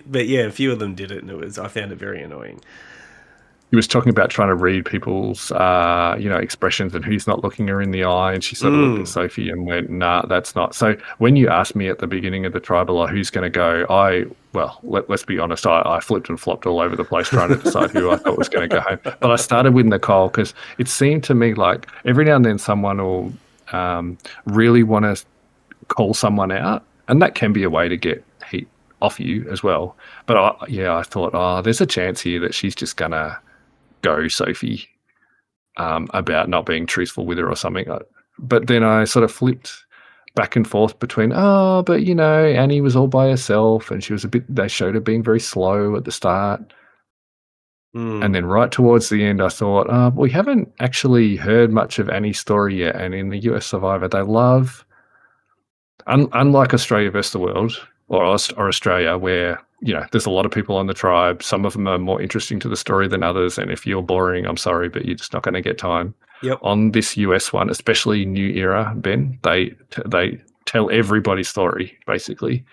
But yeah, a few of them did it, and I found it very annoying. He was talking about trying to read people's, expressions and who's not looking her in the eye. And she sort of looked at Mm. Sophie and went, "Nah, that's not." So when you asked me at the beginning of the tribal, who's going to go, let's be honest, I flipped and flopped all over the place trying to decide who I thought was going to go home. But I started with Nicole because it seemed to me like every now and then someone will really want to call someone out, and that can be a way to get heat off you as well. But I thought, there's a chance here that she's just gonna go Sophie about not being truthful with her or something. But then I sort of flipped back and forth between, but Annie was all by herself and they showed her being very slow at the start. And Mm. then right towards the end, I thought, we haven't actually heard much of Annie's story yet. And in the US Survivor, they love, unlike Australia versus the world or Australia, where there's a lot of people on the tribe. Some of them are more interesting to the story than others, and if you're boring, I'm sorry, but you're just not going to get time. Yep. On this US one, especially New Era, Ben, they tell everybody's story basically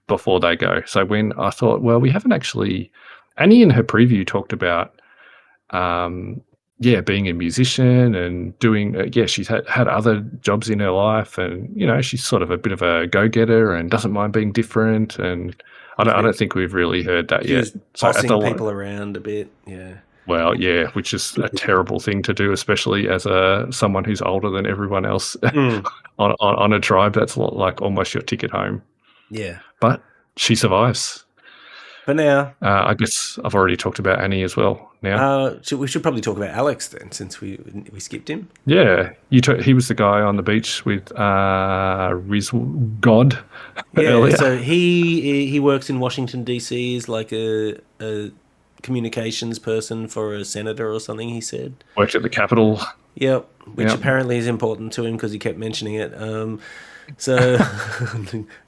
before they go. So when I thought, well, we haven't actually, Annie in her preview talked about being a musician and doing, she's had other jobs in her life, and she's sort of a bit of a go-getter and doesn't mind being different. And I don't think we've really heard that She yet. was bossing people around a bit. Yeah. Well, yeah, which is a terrible thing to do, especially as someone who's older than everyone else Mm. on a tribe. That's like almost your ticket home. Yeah. But she survives. For now. I guess I've already talked about Annie as well now. We should probably talk about Alex then, since we skipped him. Yeah, he was the guy on the beach with Riz God earlier. So he works in Washington DC as like a communications person for a senator or something. He said Worked at the Capitol. Yep, which Yep. apparently is important to him because he kept mentioning it. So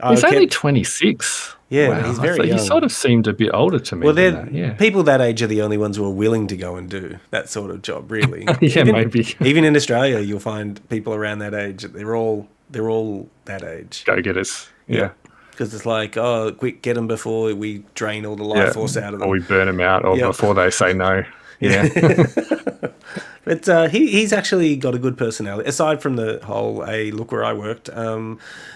He's only 26. Yeah, Wow. he's very young. He sort of seemed a bit older to me. Well, than that. Yeah. people that age are the only ones who are willing to go and do that sort of job. Really, Yeah, maybe. Even in Australia, you'll find people around that age. They're all that age. Go-getters. Yeah. Because it's like, oh, quick, get them before we drain all the life force out of them. Or we burn them out, or before they say no. Yeah. But he's actually got a good personality, aside from the whole "hey, look where I worked"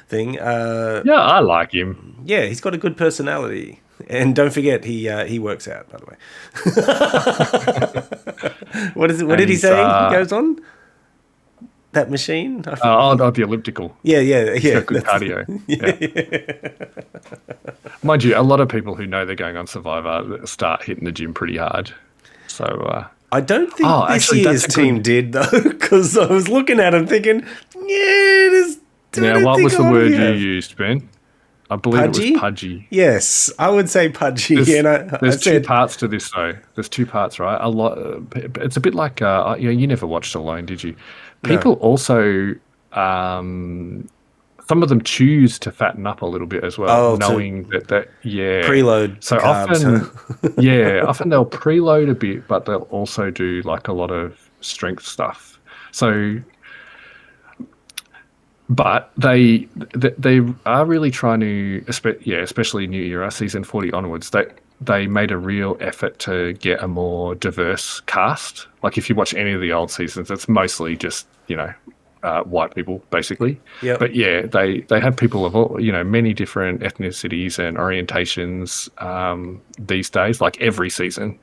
thing. Yeah, I like him. Yeah, he's got a good personality, and don't forget he works out. By the way, what is it? What did he say? He goes on that machine. The elliptical. Yeah. He's got good cardio. Mind you, a lot of people who know they're going on Survivor start hitting the gym pretty hard. So I don't think this actually, year's team did though, because I was looking at him thinking, this. Now, what was the word you used, Ben? I believe Pudgy? it was pudgy. Yes, I would say pudgy. There's two parts to this, though. There's two parts, right? A lot. It's a bit like you never watched Alone, did you? People also, some of them choose to fatten up a little bit as well, knowing that preload. So carbs, often, often they'll preload a bit, but they'll also do like a lot of strength stuff. So. But they are really trying to, especially New Era, season 40 onwards, they made a real effort to get a more diverse cast. Like if you watch any of the old seasons, it's mostly just, white people, basically. Yep. But yeah, they have people of all, many different ethnicities and orientations these days, like every season.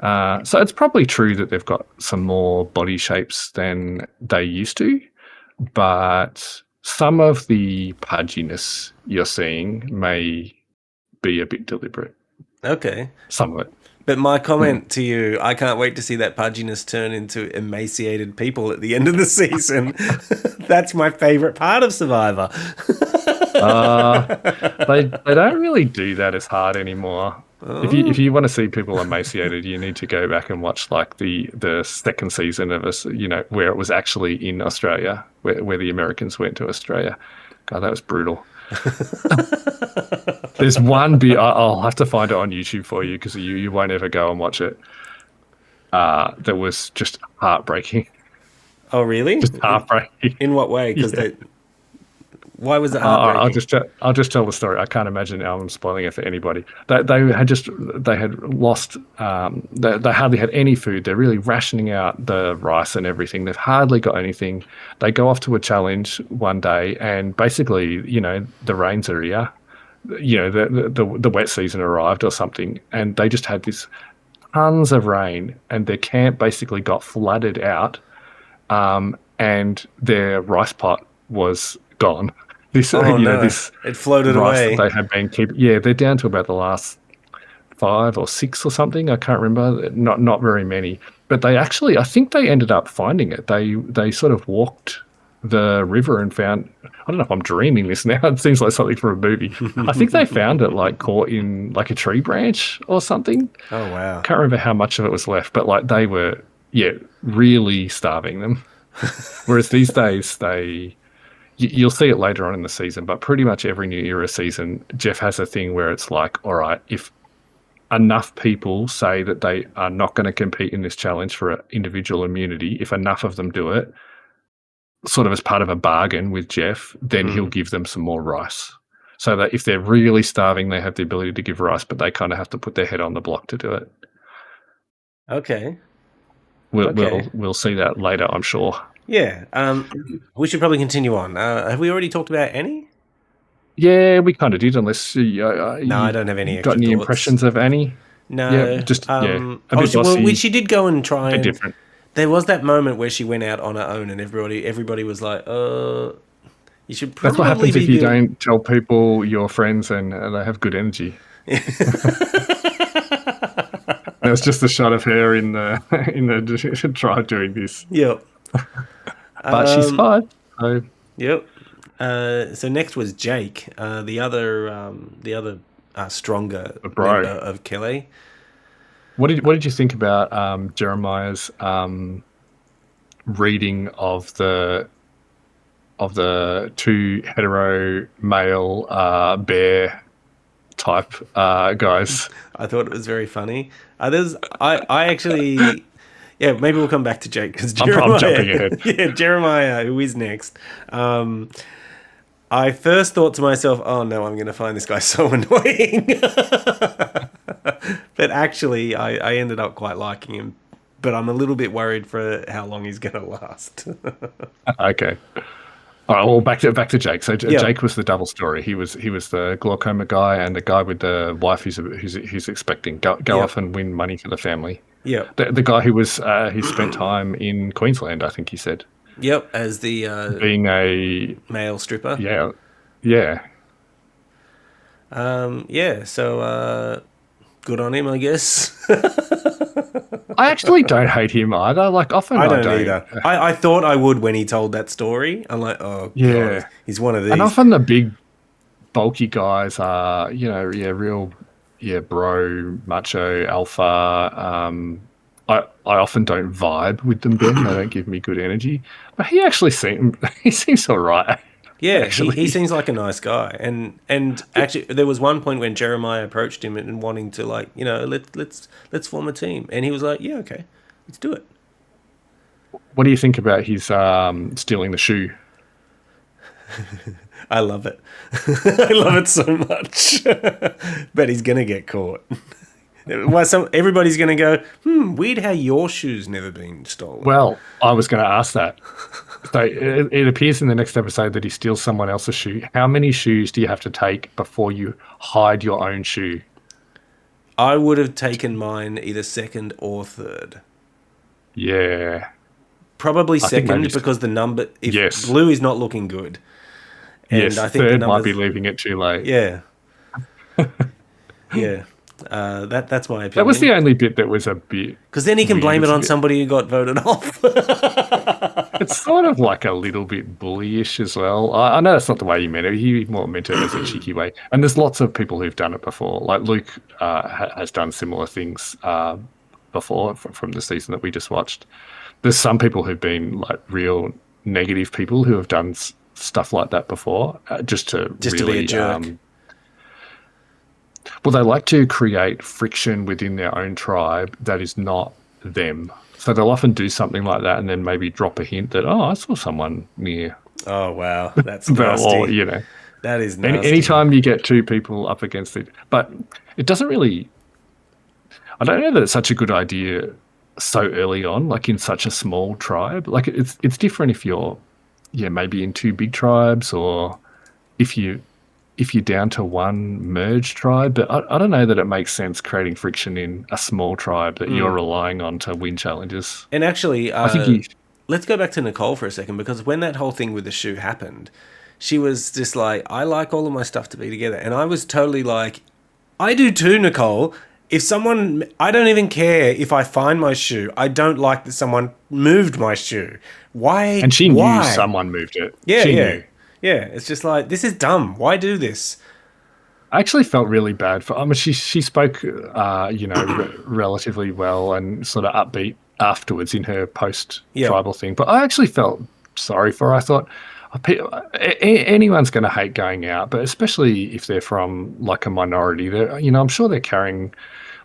So it's probably true that they've got some more body shapes than they used to. But some of the pudginess you're seeing may be a bit deliberate. Okay. Some of it. But my comment to you, I can't wait to see that pudginess turn into emaciated people at the end of the season. That's my favourite part of Survivor. They don't really do that as hard anymore. If you want to see people emaciated, you need to go back and watch like the second season of us, where it was actually in Australia, where the Americans went to Australia. God, that was brutal. There's one bit I'll have to find it on YouTube for you because you won't ever go and watch it. That was just heartbreaking. Oh, really? Just heartbreaking. In what way? Because Why was it I'll heartbreaking? just I'll just tell the story. I can't imagine I'm spoiling it for anybody. They had lost. They hardly had any food. They're really rationing out the rice and everything. They've hardly got anything. They go off to a challenge one day, and basically, the rains are here. The wet season arrived or something, and they just had this tons of rain, and their camp basically got flooded out, and their rice pot was gone. This, Oh no, this it floated rice that away. they had been keeping. Yeah, they're down to about the last 5 or 6 or something. I can't remember. Not very many. But they actually, I think they ended up finding it. They sort of walked the river and found. I don't know if I'm dreaming this now. It seems like something from a movie. I think they found it like caught in like a tree branch or something. Oh wow. Can't remember how much of it was left, but like they were, yeah, really starving them. Whereas these days, you'll see it later on in the season, but pretty much every New Era season, Jeff has a thing where it's like, all right, if enough people say that they are not going to compete in this challenge for individual immunity, if enough of them do it, sort of as part of a bargain with Jeff, then he'll Mm. give them some more rice. So that if they're really starving, they have the ability to give rice, but they kind of have to put their head on the block to do it. Okay. We'll Okay. we'll we'll see that later, I'm sure. Yeah. We should probably continue on. Have we already talked about Annie? Yeah, we kind of did, unless No, I you don't have any got extra any thoughts. impressions of Annie. Yeah, No. just a Oh, bit well, bossy, she did go and a try bit and. different. There was that moment where she went out on her own, and everybody was like, you should That's what probably happens be if you doing." don't tell people you're friends and they have good energy. There's just a shot of her in the in the tribe doing this, Yep. but she's Um, fine. So yep. So next was Jake, the other stronger member bro, of Kelly. what did you think about Jeremiah's reading of the two hetero male bear type guys? I thought it was very funny. I actually, yeah, maybe we'll come back to Jake because I'm jumping Jeremiah, ahead. yeah, Jeremiah, who is next. I first thought to myself, oh no, I'm going to find this guy so annoying. But actually, I ended up quite liking him. But I'm a little bit worried for how long he's going to last. Okay. All right. Well, back to Jake. So Yeah, Jake was the double story. He was the glaucoma guy and the guy with the wife who's expecting go yeah, off and win money for the family. yeah, The guy who spent time in Queensland, I think he said, yep. As the being a male stripper. yeah, yeah. Yeah. So good on him, I guess. I actually don't hate him either. Like often I I don't don't. either. I thought I would when he told that story. I'm like, oh god, Yeah, he's one of and these. often the big bulky guys are real bro macho alpha. I often don't vibe with them, Ben. They don't give me good energy. But he seems all right, Yeah, he actually. seems like a nice guy, and actually there was one point when Jeremiah approached him and wanting to like let's form a team, and he was like, yeah, okay, let's do it. What do you think about his stealing the shoe? I love it. I love it so much. But he's gonna get caught. Why everybody's gonna go, weird how your shoe's never been stolen. Well, I was going to ask that. So it appears in the next episode that he steals someone else's shoe. How many shoes do you have to take before you hide your own shoe? I would have taken mine either second or third. Yeah, Probably I think maybe second because the number, if yes, blue is not looking good, and yes. I think the Third might be numbers, leaving it too late. yeah, yeah. That's my That was the opinion. only bit that was a bit Because then he can weird. blame it on somebody who got voted off. It's sort of like a little bit bullyish as well. I know that's not the way he meant it. He more meant it as a cheeky way. And there's lots of people who've done it before. Like Luke has done similar things before from the season that we just watched. There's some people who've been like real negative people who have done stuff like that before, just to Just to be a really jerk. well, they like to create friction within their own tribe that is not them. So they'll often do something like that and then maybe drop a hint that, oh, I saw someone near Oh wow, that's But or nasty. That is nasty. anytime you get two people up against it, but it doesn't really. I don't know that it's such a good idea so early on, like in such a small tribe. Like it's different if you're, yeah, maybe in two big tribes, or if you if you're down to one merged tribe. But I don't know that it makes sense creating friction in a small tribe that you're Mm. relying on to win challenges. And actually, I think you, let's go back to Nicole for a second because when that whole thing with the shoe happened, she was just like, I like all of my stuff to be together. And I was totally like, I do too, Nicole. If someone, I don't even care if I find my shoe. I don't like that someone moved my shoe. Why? and she knew Why? someone moved it. Yeah, She yeah. knew. Yeah. It's just like, this is dumb. Why do this? I actually felt really bad for. I mean, she spoke, relatively well and sort of upbeat afterwards in her post Yep. tribal thing. But I actually felt sorry for her. I thought anyone's going to hate going out, but especially if they're from like a minority. I'm sure they're carrying.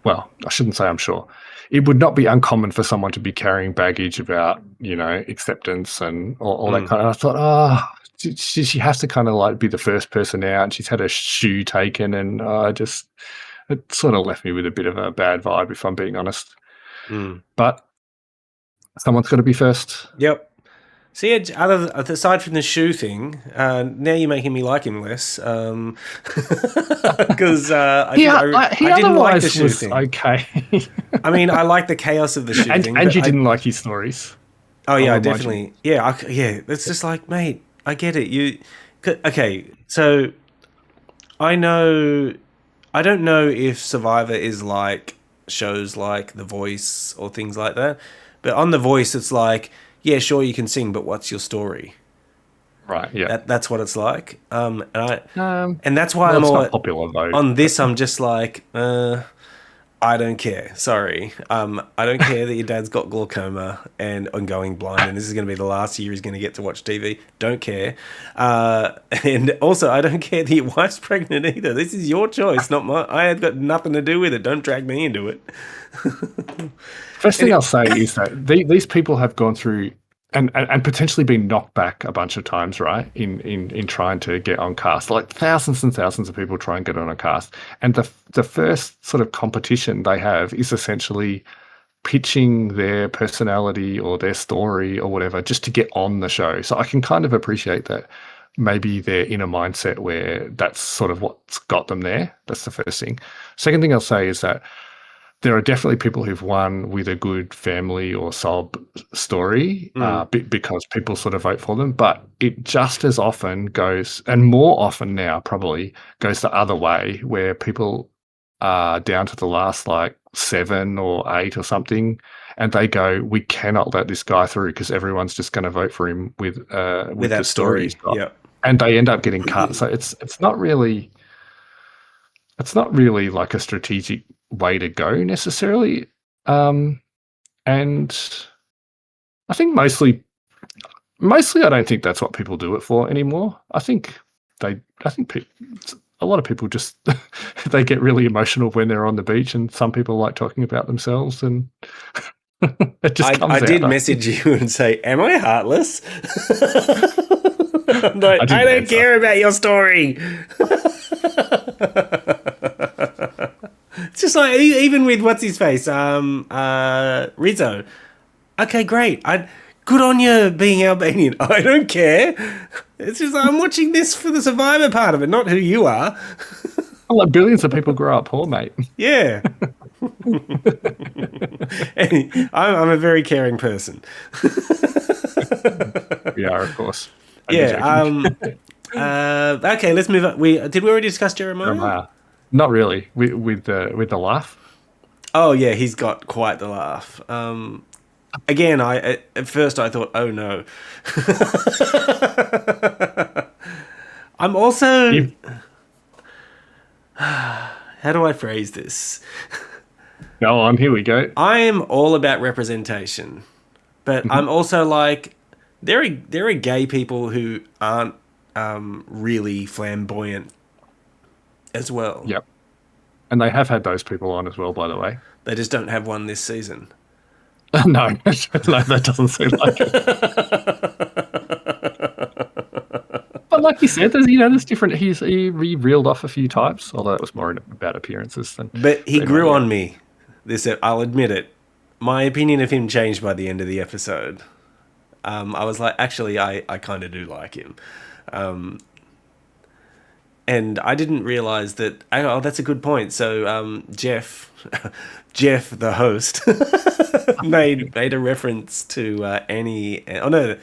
Well, I shouldn't say I'm sure. It would not be uncommon for someone to be carrying baggage about, acceptance and all that Mm, kind of. I thought, oh, she has to kind of like be the first person out, and she's had a shoe taken, and it sort of left me with a bit of a bad vibe, if I'm being honest. mm. But someone's got to be first. Yep. See, aside from the shoe thing, now you're making me like him less. Because He I didn't like the otherwise shoe was thing. okay, I mean, I like the chaos of the shoe thing, and but you didn't like his stories. oh I'll yeah, I remind you. definitely, yeah, yeah. It's just like, mate, I get it. Okay? So I know, I don't know if Survivor is like shows like The Voice or things like that, but on The Voice, it's like, yeah, sure, you can sing, but what's your story? Right? Yeah. That's what it's like. Um. And that's why Well, I'm it's all not popular vote, on but this. I'm just like, I don't care. Sorry. I don't care that your dad's got glaucoma and going blind, and this is going to be the last year he's going to get to watch TV. Don't care. And also, I don't care that your wife's pregnant either. This is your choice, not mine. I had got nothing to do with it. Don't drag me into it. first thing Any- I'll say is that these people have gone through and potentially been knocked back a bunch of times, right? In trying to get on cast, like thousands and thousands of people try and get on a cast, and the first sort of competition they have is essentially pitching their personality or their story or whatever just to get on the show. So I can kind of appreciate that maybe they're in a mindset where that's sort of what's got them there. That's the first thing. Second thing I'll say is that there are definitely people who've won with a good family or sob story, Mm, because people sort of vote for them. But it just as often goes, and more often now probably, goes the other way, where people are down to the last like 7 or 8 or something, and they go, "We cannot let this guy through because everyone's just going to vote for him with with the that story he's story. got," Yep. and they end up getting cut. So it's not really like a strategic way to go necessarily. Um, and I think mostly I don't think that's what people do it for anymore. I think a lot of people just they get really emotional when they're on the beach, and some people like talking about themselves, and it just I comes did out. message you and say, "Am I heartless?" I'm like, I I didn't don't answer. care about your story. It's just like even with what's his face, Rizzo. Okay, great. Good on you being Albanian. I don't care. It's just like, I'm watching this for the survivor part of it, not who you are. Like billions of people grow up poor, mate. Yeah. I'm a very caring person. We are, of course. Only Yeah. joking. Okay, let's move on. Did we already discuss Jeremiah? Jeremiah. Not really. With the laugh. Oh yeah, he's got quite the laugh. Again, at first I thought, oh no. I'm also. You, How do I phrase this? Go on. Here we go. I am all about representation, but I'm also like, there are gay people who aren't really flamboyant as well. Yep. And they have had those people on as well, by the way. They just don't have one this season. No, no, that doesn't seem like it. like you said, there's different. He reeled off a few types, although it was more about appearances But he than grew yeah. on me. This I'll admit it. My opinion of him changed by the end of the episode. I was like, actually, I kind of do like him. And I didn't realize that. Oh, that's a good point. So Jeff, Jeff, the host, made a reference to Annie. Oh no,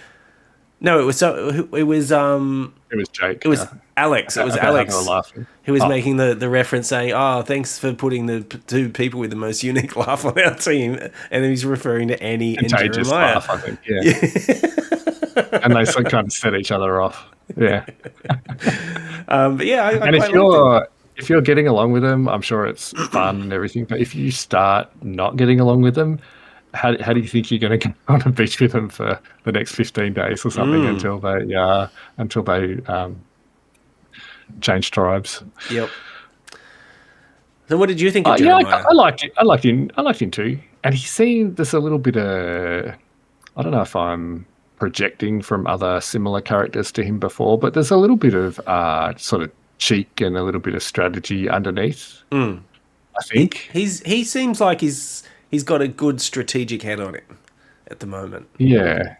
no, It was Jake it was Alex. It was about how they were Alex laughing. who was Oh, making the reference, saying, "Oh, thanks for putting the two people with the most unique laugh on our team," and then he's referring to Annie and contagious Jeremiah. laugh, I think. Yeah, and they sort of kind of set each other off. Yeah, But yeah, I and quite liked him. if you're getting along with them, I'm sure it's fun and everything. But if you start not getting along with them, how do you think you're going to go on a beach with them for the next 15 days or something until they change tribes? Yep. So, what did you think of Yeah, Jeremiah? I liked it. I liked him. I liked him too. And he seemed there's a little bit of I don't know if I'm projecting from other similar characters to him before, but there's a little bit of sort of cheek and a little bit of strategy underneath. I think. He seems like he's got a good strategic head on him at the moment. Yeah,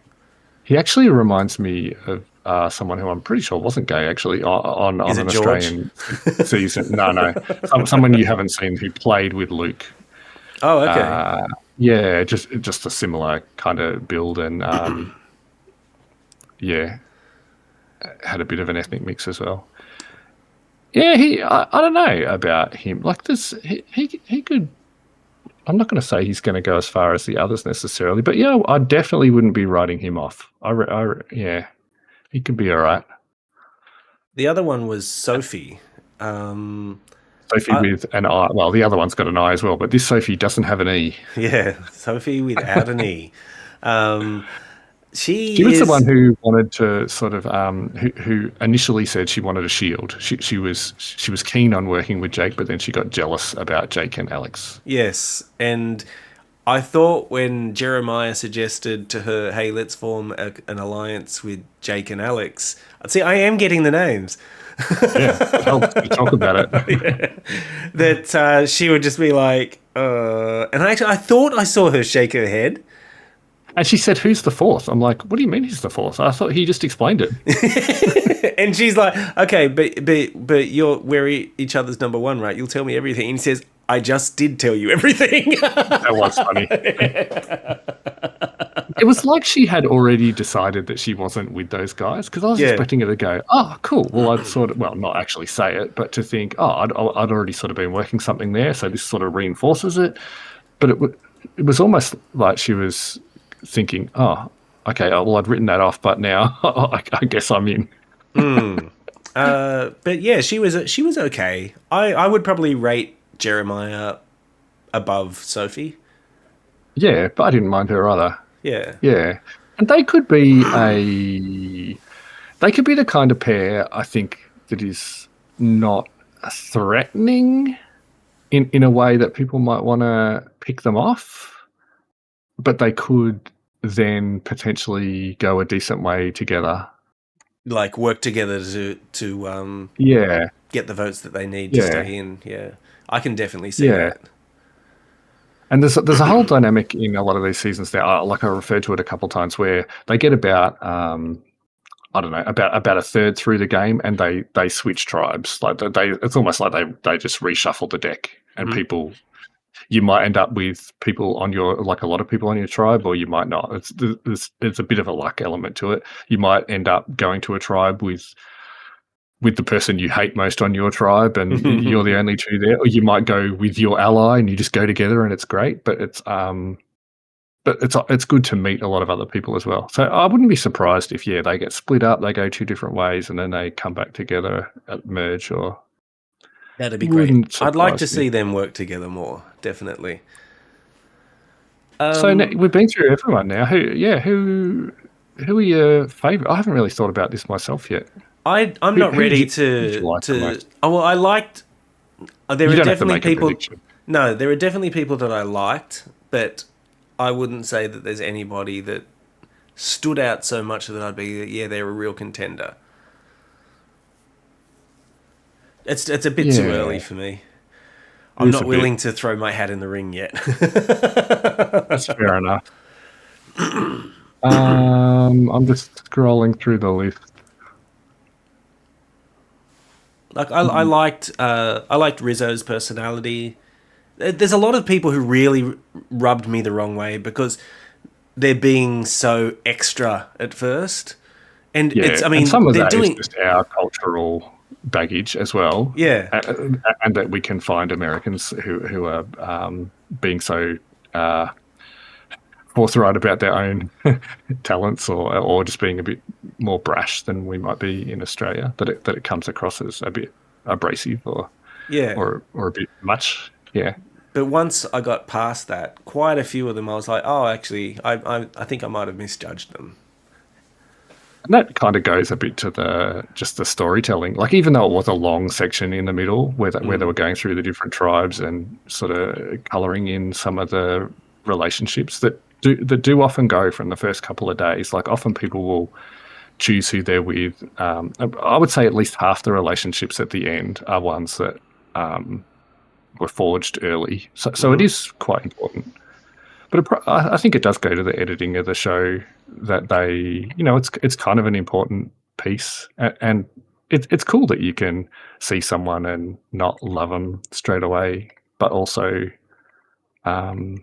he actually reminds me of someone who I'm pretty sure wasn't gay actually Is on it an George? Australian season. No, someone you haven't seen who played with Luke. Oh, okay. Yeah, just a similar kind of build and yeah, had a bit of an ethnic mix as well. Yeah, I don't know about him. Like this, he could. I'm not going to say he's going to go as far as the others necessarily, but yeah, I definitely wouldn't be writing him off. Yeah, he could be all right. The other one was Sophie. Um, Sophie I, with an I. Well, the other one's got an I as well, but this Sophie doesn't have an E. yeah, Sophie without an E. Um, She she was the one is. who wanted to sort of who initially said she wanted a shield. She was keen on working with Jake, but then she got jealous about Jake and Alex. Yes, and I thought when Jeremiah suggested to her, "Hey, let's form an alliance with Jake and Alex." See, I am getting the names. Yeah, it helps to talk about it. That she would just be like, and I thought I saw her shake her head. And she said, "Who's the fourth?" I'm like, "What do you mean he's the fourth? I thought he just explained it." And she's like, "Okay, but we're each other's number one, right? You'll tell me everything." And he says, "I just did tell you everything." That was funny. It was like she had already decided that she wasn't with those guys because I was Yeah. expecting her to go, "Oh, cool." Well, I'd sort of, well, not actually say it, but to think, "Oh, I'd already sort of been working something there, so this sort of reinforces it." But it was almost like she was thinking, "Oh, okay, well, I'd written that off, but now I guess I'm in." But yeah, she was okay. I would probably rate Jeremiah above Sophie. Yeah, but I didn't mind her either. Yeah. Yeah, and they could be the kind of pair I think that is not threatening in a way that people might want to pick them off, but they could then potentially go a decent way together. Like work together to Yeah, get the votes that they need to yeah, stay in. Yeah, I can definitely see yeah. that. And there's a whole dynamic in a lot of these seasons now. Like I referred to it a couple of times, where they get about I don't know about a third through the game, and they switch tribes. Like it's almost like they just reshuffle the deck, and people you might end up with people on your like a lot of people on your tribe, or you might not. It's a bit of a luck element to it. You might end up going to a tribe with the person you hate most on your tribe, and you're the only two there, or you might go with your ally and you just go together, and it's great. But it's good to meet a lot of other people as well. So I wouldn't be surprised if they get split up, they go two different ways, and then they come back together at merge. Or That'd be great. wouldn't I'd like to surprise me. see them work together more. Definitely. So we've been through everyone now. Who are your favourite? I haven't really thought about this myself yet. I'm Who not who did ready you, who did you like the to. most? Oh well, I liked. There You are don't have to definitely make a people. prediction. No, there are definitely people that I liked, but I wouldn't say that there's anybody that stood out so much that I'd be, yeah, they're a real contender. It's a bit too early Yeah, for me. it I'm is a not bit. willing to throw my hat in the ring yet. That's fair enough. I'm just scrolling through the list. Like I liked Rizzo's personality. There's a lot of people who really rubbed me the wrong way because they're being so extra at first, and it's Yeah, I and mean some of they're that is doing just our cultural baggage as well, yeah and that we can find Americans who are being so uh, forthright about their own talents, or just being a bit more brash than we might be in Australia. That it comes across as a bit abrasive yeah. or a bit much. Yeah. But once I got past that, quite a few of them I was like, oh, actually, I think I might have misjudged them. And that kind of goes a bit to the storytelling. Like even though it was a long section in the middle where they were going through the different tribes and sort of colouring in some of the relationships that do often go from the first couple of days. Like often people will choose who they're with. I would say at least half the relationships at the end are ones that were forged early. So it is quite important. But I think it does go to the editing of the show that it's kind of an important piece, and it's cool that you can see someone and not love them straight away, but also, um,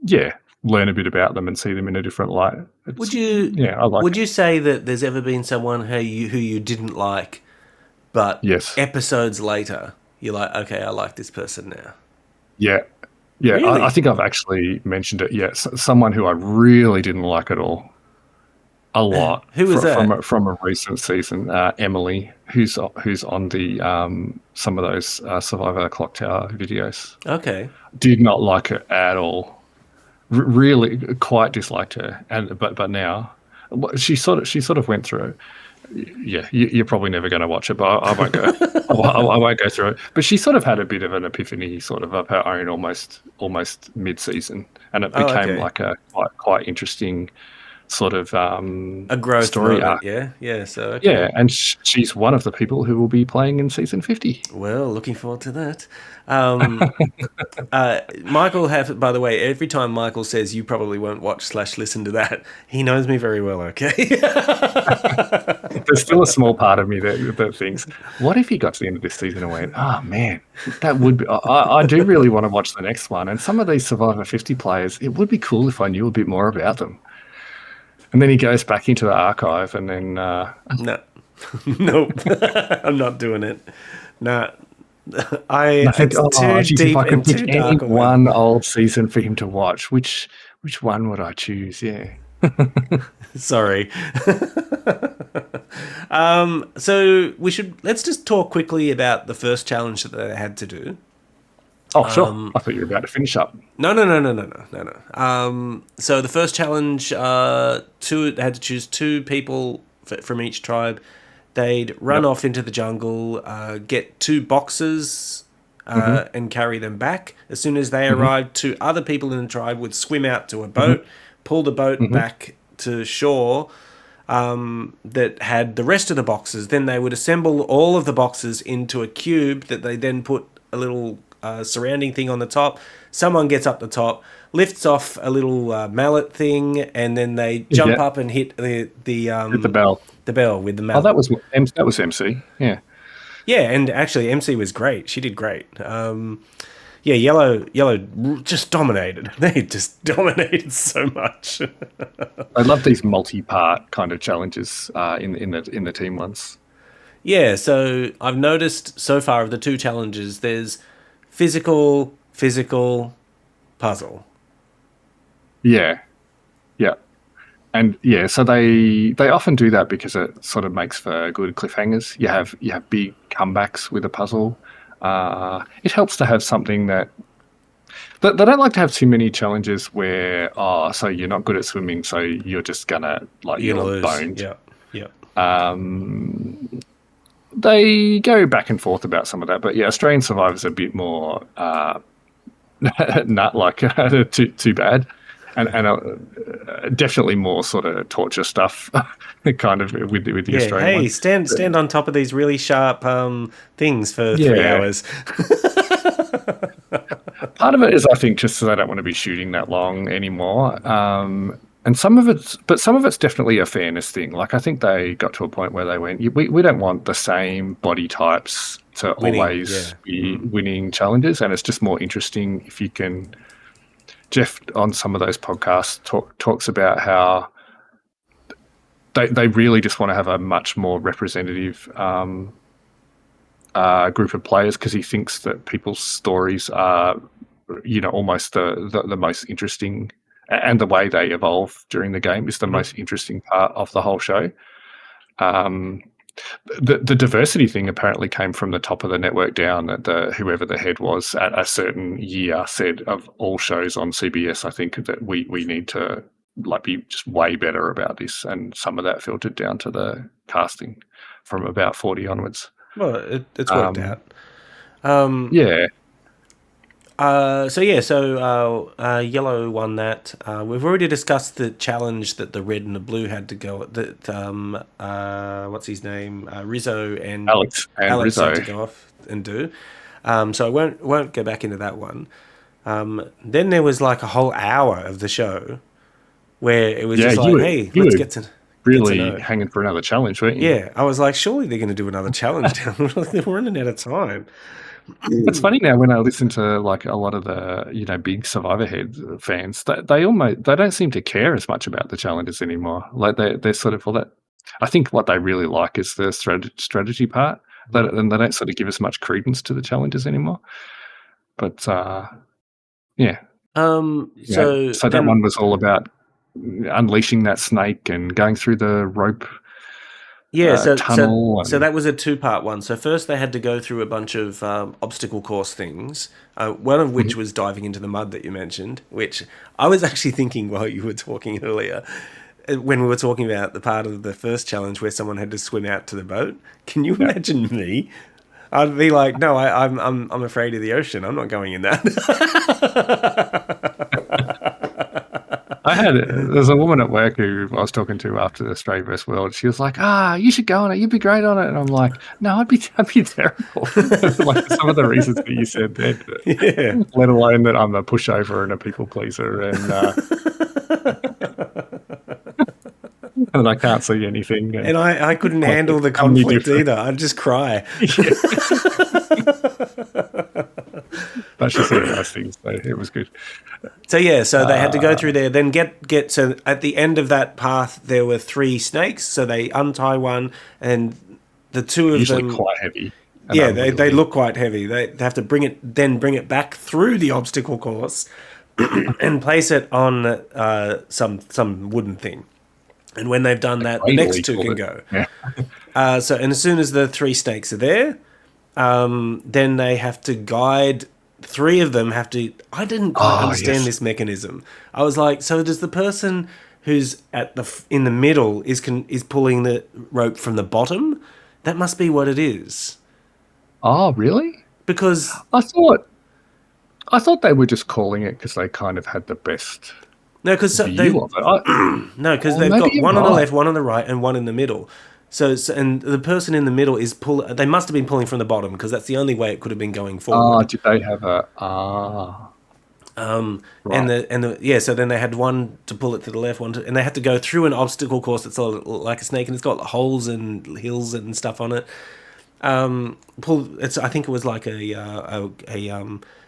yeah, learn a bit about them and see them in a different light. Would It's you yeah, I like would it. you say that there's ever been someone who you didn't like, but Yes, episodes later you're like, okay, I like this person now? yeah, yeah. I Really? think I've actually mentioned it. Yeah, someone who I really didn't like at all. A lot Who was that? from a recent season. Emily, who's on the some of those Survivor Clock Tower videos, Okay. did not like her at all. Really, quite disliked her. And but now, she sort of went through. Yeah, you're probably never going to watch it, but I won't go. I won't go through it. But she sort of had a bit of an epiphany, sort of her own, almost mid season, and it Oh, became okay. like a quite interesting sort of A growth story moment, arc. yeah? Yeah, so okay. Yeah, and she's one of the people who will be playing in season 50. Well, looking forward to that. Michael have by the way, every time Michael says you probably won't watch slash listen to that, he knows me very well, okay? There's still a small part of me that thinks, what if he got to the end of this season and went, oh man, that would be. I do really want to watch the next one. And some of these Survivor 50 players, it would be cool if I knew a bit more about them. And then he goes back into the archive, and then No. Nope. I'm not doing it. Nah. and I I think, it's oh, too geez, if deep I could and pick too any dark a one. one old season for him to watch, which one would I choose? Yeah. Sorry. So let's just talk quickly about the first challenge that they had to do. Oh, sure. I thought you were about to finish up. No, no, no, no, no, no, no, no. So the first challenge, they had to choose two people from each tribe. They'd run Yep. off into the jungle, get two boxes, Hmm. and carry them back. As soon as they Hmm. arrived, two other people in the tribe would swim out to a Hmm. boat, pull the boat Hmm. back to shore, that had the rest of the boxes. Then they would assemble all of the boxes into a cube that they then put a little surrounding thing on the top. Someone gets up the top, lifts off a little mallet thing, and then they jump Yeah. up and hit Hit the bell. the bell with the Oh, mallet. that was MC. Yeah. Yeah, and actually MC was great. She did great. Yeah, yellow just dominated. They just dominated so much. I love these multi-part kind of challenges in the team ones. Yeah, so I've noticed so far of the two challenges, there's physical, puzzle. Yeah. Yeah. And yeah, so they often do that because it sort of makes for good cliffhangers. You have big comebacks with a puzzle. It helps to have something that they don't like to have too many challenges where, so you're not good at swimming, so you're just gonna like You're gonna you're lose. boned. Yeah, yeah. They go back and forth about some of that, but yeah, Australian Survivor's a bit more not like too bad, and definitely more sort of torture stuff, kind of with the Yeah, Australian hey, one. stand on top of these really sharp things for three Yeah, hours. part of it is I think just so they don't want to be shooting that long anymore. And some of it's definitely a fairness thing. Like I think they got to a point where they went, we don't want the same body types to Winning, always yeah. be winning challenges, and it's just more interesting if you can. Jeff on some of those podcasts talks about how they really just want to have a much more representative group of players because he thinks that people's stories are, almost the most interesting, and the way they evolve during the game is the Mhm. most interesting part of the whole show. Um, the diversity thing apparently came from the top of the network down. That whoever the head was at a certain year said of all shows on CBS, I think that we need to like be just way better about this, and some of that filtered down to the casting from about 40 onwards. Well, it's worked Um, out. Um, yeah, Yellow won that. We've already discussed the challenge that the red and the blue had to go. That what's his name? Rizzo and Alex and Alex had Rizzo. to go off and do. So I won't go back into that one. Then there was like a whole hour of the show where it was Yeah, just like, hey, you let's were get to really know. hanging for another challenge, weren't you? Yeah, I was like, surely they're going to do another challenge now. We're running out of time. It's funny now when I listen to like a lot of the big Survivor Head fans, they don't seem to care as much about the challenges anymore. Like they're sort of, well, that I think what they really like is the strategy part. And they don't sort of give us much credence to the challenges anymore. But yeah, So so that then one was all about unleashing that snake and going through the rope Yeah, tunnel so and that was a two-part one. So first they had to go through a bunch of obstacle course things, one of which Mhm. was diving into the mud that you mentioned, which I was actually thinking while you were talking earlier, when we were talking about the part of the first challenge where someone had to swim out to the boat. Can you yeah. imagine me? I'd be like, no, I'm afraid of the ocean. I'm not going in that. There's a woman at work who I was talking to after the Australia vs World. She was like, you should go on it. You'd be great on it. And I'm like, no, I'd be terrible. Like some of the reasons that you said there, Yeah. let alone that I'm a pushover and a people pleaser and I can't see anything. And And I couldn't like handle it's the suddenly conflict different. either. I'd just cry. Yeah. But she said nice things, so it was good. So yeah, so they had to go Uh, through there. Then get so at the end of that path, there were three snakes. So they untie one, and the two of Usually them, quite heavy and yeah, they unwieldy. look quite heavy. They have to bring it back through the obstacle course, and place it on some wooden thing. And when they've done that, the Cradle, next he two called can it. go. Yeah. And as soon as the three snakes are there, then they have to guide. Three of them have to. I didn't quite Oh, understand yes. this mechanism. I was like, so does the person who's in the middle is pulling the rope from the bottom? That must be what it is. Oh, really? Because I thought I thought they were just calling it because they kind of had the best no, because view they of it. no, because Or they've maybe got you're one on the right. left, one on the right, and one in the middle. And the person in the middle is They must have been pulling from the bottom because that's the only way it could have been going forward. Did they have a right? So then they had one to pull it to the left, and they had to go through an obstacle course that's all like a snake, and it's got holes and hills and stuff on it. I think it was like a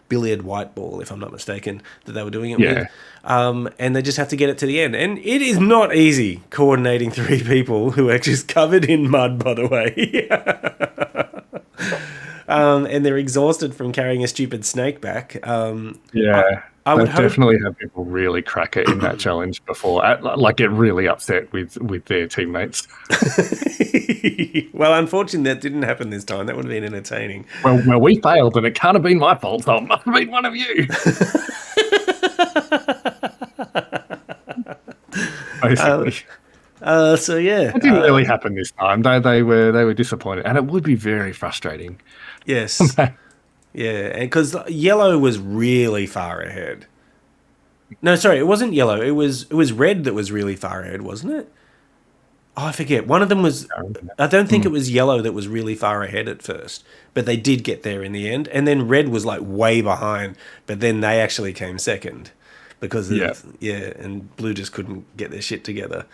billiard white ball, if I'm not mistaken, that they were doing it Yeah. with. And they just have to get it to the end, and it is not easy coordinating three people who are just covered in mud, by the way. And they're exhausted from carrying a stupid snake back. Yeah. I would They've hope. definitely had people really crack it in that challenge before, like get really upset with their teammates. Well, unfortunately, that didn't happen this time. That would have been entertaining. Well, we failed, and it can't have been my fault. So it must have been one of you. Basically, So yeah, it didn't really happen this time. They were disappointed, and it would be very frustrating. yes, yeah, and because yellow was really far ahead. No, sorry, it wasn't yellow. It was red that was really far ahead, wasn't it? Oh, I forget. One of them was. I don't think it Mm. was yellow that was really far ahead at first, but they did get there in the end. And then red was like way behind, but then they actually came second because Yeah. of and blue just couldn't get their shit together.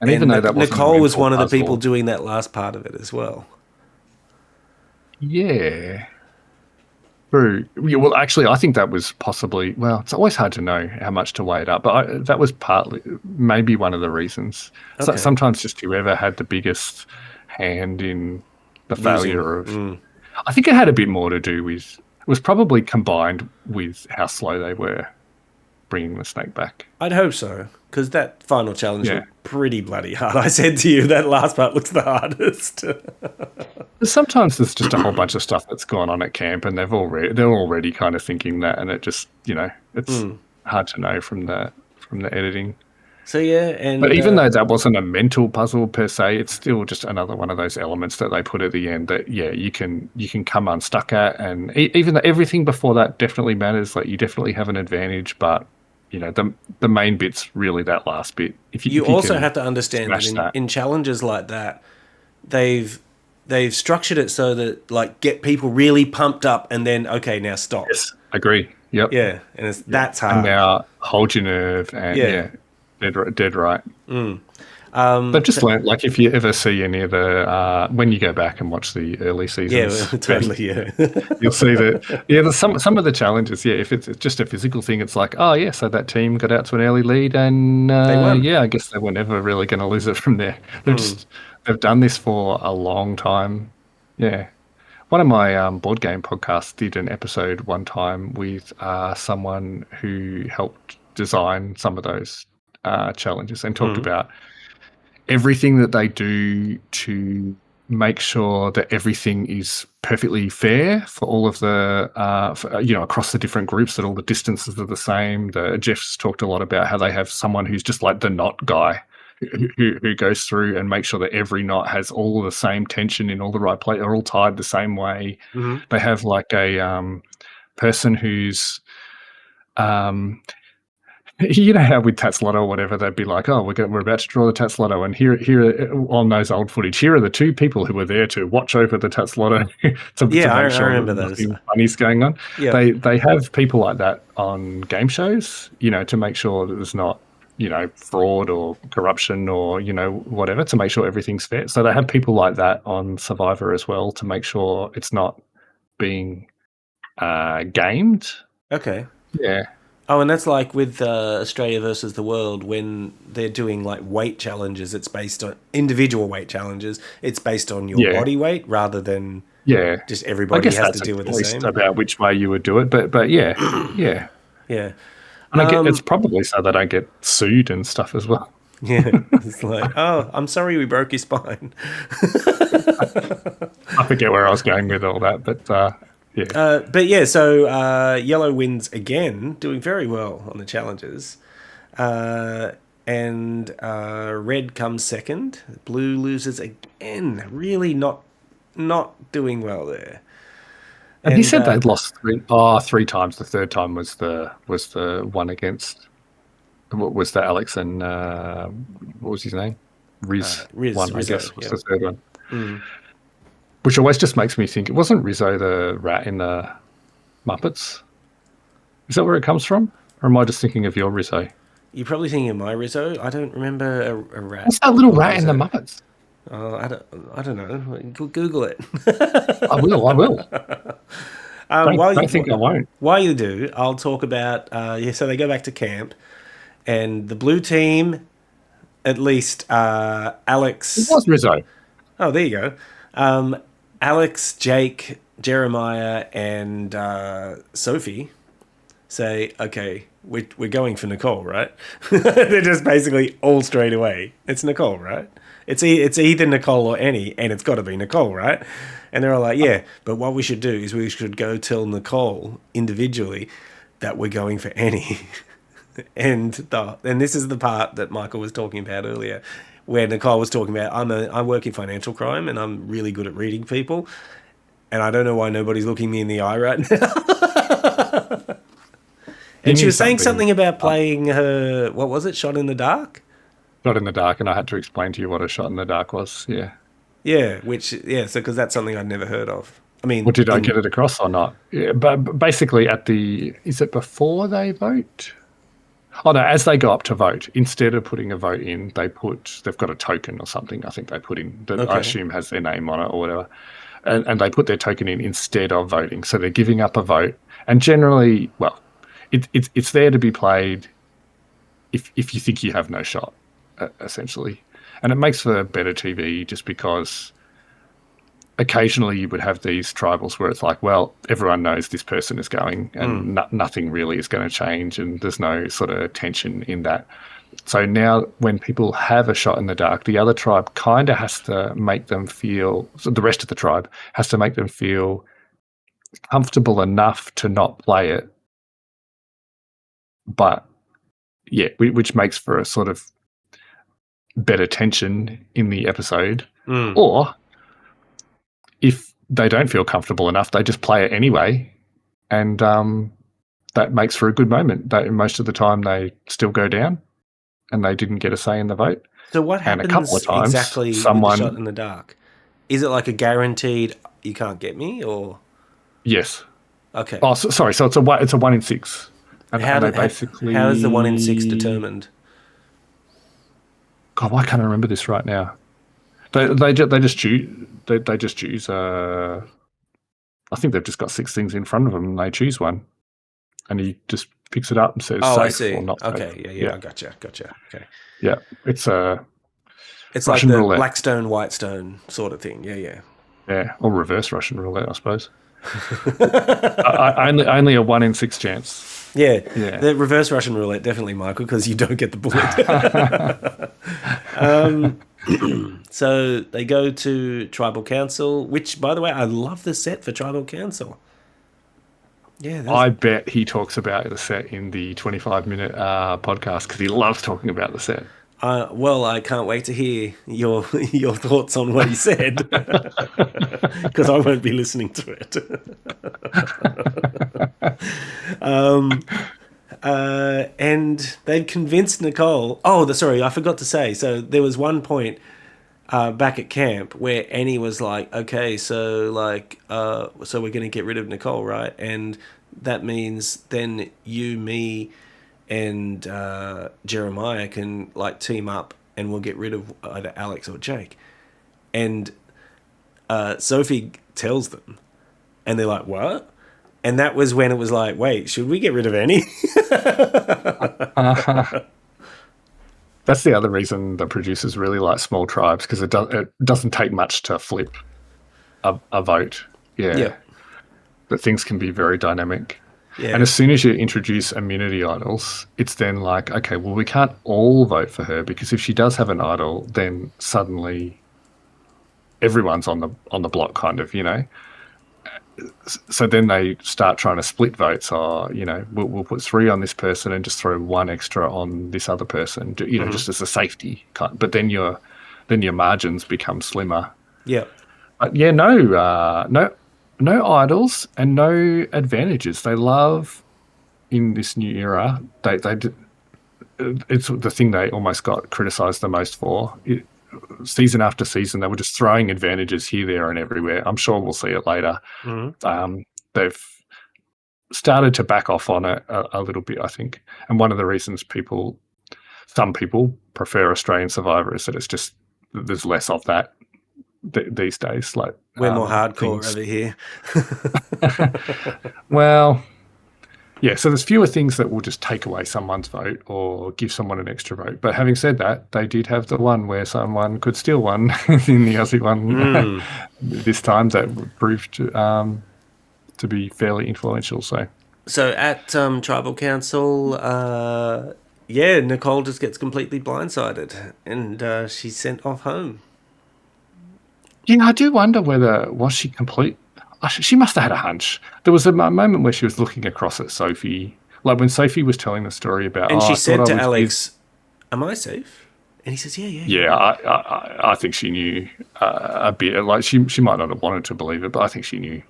And even And though that wasn't a Nicole was mental one of the people puzzle, doing that last part of it as well. yeah. True. Yeah, well, actually, I think that was possibly, well, it's always hard to know how much to weigh it up, but that was partly, maybe one of the reasons. So, Okay, sometimes just whoever had the biggest hand in the losing. failure of, I think it had a bit more to do with, it was probably combined with how slow they were bringing the snake back. I'd hope so because that final challenge Yeah. looked pretty bloody hard. I said to you that last part looks the hardest. Sometimes there's just a whole bunch of stuff that's gone on at camp, and they're already kind of thinking that, and it just it's hard to know from the editing. So yeah, But and even though that wasn't a mental puzzle per se, it's still just another one of those elements that they put at the end that you can come unstuck at, and even though everything before that definitely matters, like you definitely have an advantage, but the main bit's really that last bit. you If you also can have to understand that smash that, in challenges like that, they've they've structured it so that like get people really pumped up and then okay now stop. yes, agree. Yep. Yeah, and that's And hard. now hold your nerve, and Yeah. yeah, dead right. They've just learned, like, if you ever see any of the when you go back and watch the early Yeah, seasons, totally. Yeah. you'll see that there's some of the challenges. Yeah, if it's just a physical thing, it's like, oh yeah, so that team got out to an early lead, and They won. yeah, I guess they were never really going to lose it from there. They've done this for a long time. Yeah. One of my board game podcasts did an episode one time with someone who helped design some of those challenges and talked about everything that they do to make sure that everything is perfectly fair for all of the across the different groups, that all the distances are the same. Jeff's talked a lot about how they have someone who's just like the knot guy who goes through and makes sure that every knot has all the same tension in all the right place, they're all tied the same way. They have like a person who's you know how with Tats Lotto or whatever, they'd be like, "Oh, we're about to draw the Tats Lotto, and here on those old footage, here are the two people who were there to watch over the Tats Lotto to Yeah, I make sure that remember those. nothing funny's going on." Yeah. They have people like that on game shows, to make sure that there's not fraud or corruption or whatever, to make sure everything's fair. So they have people like that on Survivor as well to make sure it's not being gamed. Okay. Yeah. Oh, and that's like with Australia versus the world when they're doing like weight challenges. It's based on individual weight challenges. It's based on your Yeah. body weight rather than Yeah, just I everybody guess has that's to deal with at the least same. about which way you would do it, but yeah, yeah, Yeah. and it's probably so they don't get sued and stuff as well. Yeah. It's like, oh, I'm sorry we broke your spine. I forget where I was going with all that, but yeah, But yeah, so yellow wins again, doing very well on the challenges. And red comes second. Blue loses again. Really not doing well there. and he said they'd lost three times. The third time was the one against what was the Alex and what was his name? Riz one, I Rizzo, guess, was yeah. the third one. Which always just makes me think, it wasn't Rizzo the rat in the Muppets? Is that where it comes from? Or am I just thinking of your Rizzo? You're probably thinking of my Rizzo. I don't remember a rat. What's that little called rat in the Rizzo. Muppets? I don't know. Google it. I will. Don't think I won't. While you do, I'll talk about so they go back to camp, and the blue team, at least It Alex. was Rizzo. Oh, there you go. Alex, Jake, Jeremiah, and Sophie say, okay, we're going for Nicole, right? They're just basically all straight away. It's Nicole, right? It's either Nicole or Annie, and it's got to be Nicole, right? And they're all like, yeah, but what we should do is we should go tell Nicole individually that we're going for Annie. And this is the part that Michael was talking about earlier, where Nicole was talking about, I work in financial crime and I'm really good at reading people, and I don't know why nobody's looking me in the eye right now. He And she knew was saying something. something about playing her, what was it, Shot in the Dark? Shot in the dark, and I had to explain to you what a shot in the dark was. Yeah. Yeah, which, yeah, so because that's something I'd never heard of. I Well, mean, did I get it across or not? Yeah, but basically, is it before they vote? Oh no, as they go up to vote, instead of putting a vote in, they've got a token or something. I think they put in that I okay. assume has their name on it or whatever, and they put their token in instead of voting. So they're giving up a vote, and generally, well, it's there to be played if you think you have no shot, essentially, and it makes for better TV just because occasionally you would have these tribals where it's like, well, everyone knows this person is going and Mm. nothing really is going to change and there's no sort of tension in that. So now when people have a shot in the dark, the other tribe kind of has to make them feel, so the rest of the tribe has to make them feel comfortable enough to not play it. But yeah, which makes for a sort of better tension in the episode. Mm. Or if they don't feel comfortable enough, they just play it anyway. And that makes for a good moment. Most of the time, they still go down, and they didn't get a say in the vote. So what And a couple happens of times, exactly with the Shot someone, in the Dark? Is it like a guaranteed you can't get me, or yes. okay? Oh, sorry. So it's a 1 in 6, and they How is the 1 in 6 basically. determined? God, why can't I remember this right now? They just choose. They just choose. I think they've just got 6 things in front of them, and they choose one, and he just picks it up and says Oh, I safe or see. not safe. Okay, yeah, Yeah, I gotcha. Okay, yeah. It's a it's like Russian the roulette. black stone, white stone sort of thing. Yeah. Yeah, or reverse Russian roulette, I suppose. Only a 1 in 6 chance. Yeah, Yeah. the reverse Russian roulette, definitely, Michael, because you don't get the bullet. So they go to Tribal Council, which, by the way, I love the set for Tribal Council. Yeah, I bet he talks about the set in the 25-minute podcast because he loves talking about the set. well, I can't wait to hear your your thoughts on what he said, because I won't be listening to it. And they've convinced Nicole. Oh, sorry, I forgot to say. So there was one point back at camp where Annie was like, "Okay, so so we're going to get rid of Nicole, right? And that means then you, me, and Jeremiah can like team up, and we'll get rid of either Alex or Jake." And Sophie tells them, and they're like, "What?" And that was when it was like, "Wait, should we get rid of Annie?" That's the other reason the producers really like small tribes because it doesn't take much to flip a vote. Yeah, Yep. but things can be very dynamic. And Yeah. as soon as you introduce immunity idols, it's then like, okay, well, we can't all vote for her because if she does have an idol, then suddenly everyone's on the block, kind of, you know. So then they start trying to split votes. Or we'll put 3 on this person and just throw 1 extra on this other person. Just as a safety. But then your margins become slimmer. Yep. But yeah, no idols and no advantages. They love in this new era. It's the thing they almost got criticized the most for. Season after season, they were just throwing advantages here, there, and everywhere. I'm sure we'll see it later. They've started to back off on it a little bit, I think. And one of the reasons some people prefer Australian Survivor is that it's just there's less of that these days. Like We're more hardcore things. over here. Well, yeah, so there's fewer things that will just take away someone's vote or give someone an extra vote. But having said that, they did have the one where someone could steal one in the Aussie one this time that proved to be fairly influential. So at Tribal Council, Nicole just gets completely blindsided, and she's sent off home. I do wonder whether was she complete. She must have had a hunch. There was a moment where she was looking across at Sophie, like when Sophie was telling the story about. And she I said to was Alex, "Am I safe?" And he says, "Yeah." Yeah, I think she knew a bit. Like she might not have wanted to believe it, but I think she knew.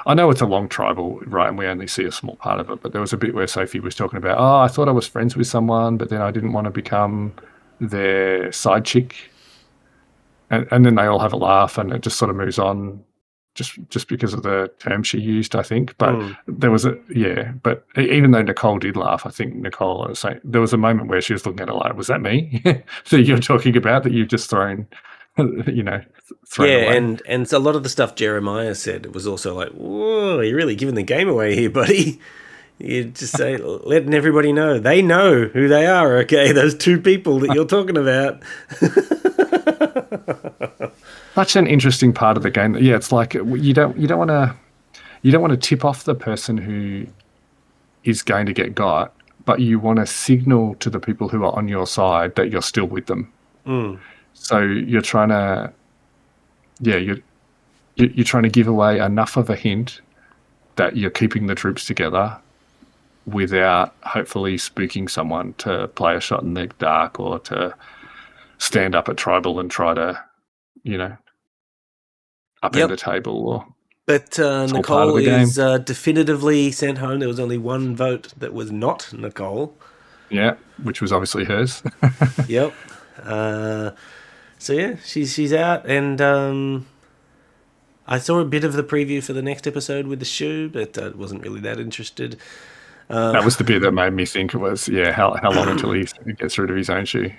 I know it's a long tribal, right? And we only see a small part of it, but there was a bit where Sophie was talking about, oh, I thought I was friends with someone, but then I didn't want to become their side chick. And then they all have a laugh and it just sort of moves on just because of the term she used, I think. But Mm. there was but even though Nicole did laugh, I think Nicole was saying there was a moment where she was looking at it like, was that me? So you're talking about that you've just thrown, you know, thrown Yeah, away. and a lot of the stuff Jeremiah said, it was also like, whoa, you're really giving the game away here, buddy. You just say, letting everybody know. They know who they are, okay? Those two people that you're talking about. Such an interesting part of the game. Yeah, it's like you don't want to tip off the person who is going to get got, but you want to signal to the people who are on your side that you're still with them. Mm. So you're trying to, yeah, you're trying to give away enough of a hint that you're keeping the troops together without hopefully spooking someone to play a shot in the dark or to stand up at tribal and try to, you know, upend a Yep. table. Or But it's all part of Nicole the game. is definitively sent home. There was only one vote that was not Nicole. Yeah, which was obviously hers. Yep. Uh, so yeah, she's out, and I saw a bit of the preview for the next episode with the shoe, but wasn't really that interested. That was the bit that made me think it was, how long until he gets rid of his own shoe?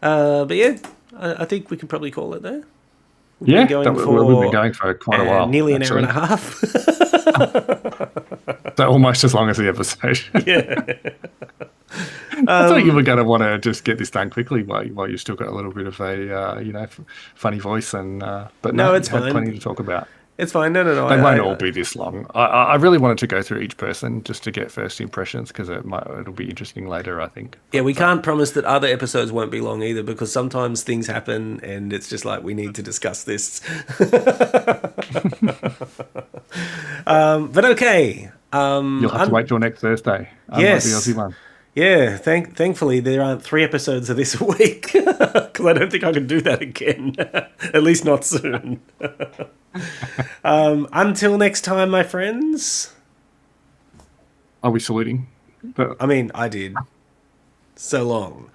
But yeah, I think we can probably call it there. We've Yeah, been going we've been for going for quite a while, nearly an hour and actually. a half. So almost as long as the episode. Yeah. I thought you were going to want to just get this done quickly while you still got a little bit of a funny voice, and but no, No, you it's had plenty fine. to talk about. It's fine. No. They won't all be this long. I really wanted to go through each person just to get first impressions because it'll be interesting later, I think. Yeah, we can't promise that other episodes won't be long either, because sometimes things happen and it's just like we need to discuss this. But okay. You'll have to wait till next Thursday. Unlike the Yes. Aussie one. Yeah, thankfully there aren't 3 episodes of this a week, because I don't think I can do that again. At least not soon. Until next time, my friends. Are we saluting? I mean, I did. So long.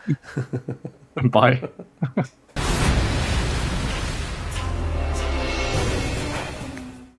Bye.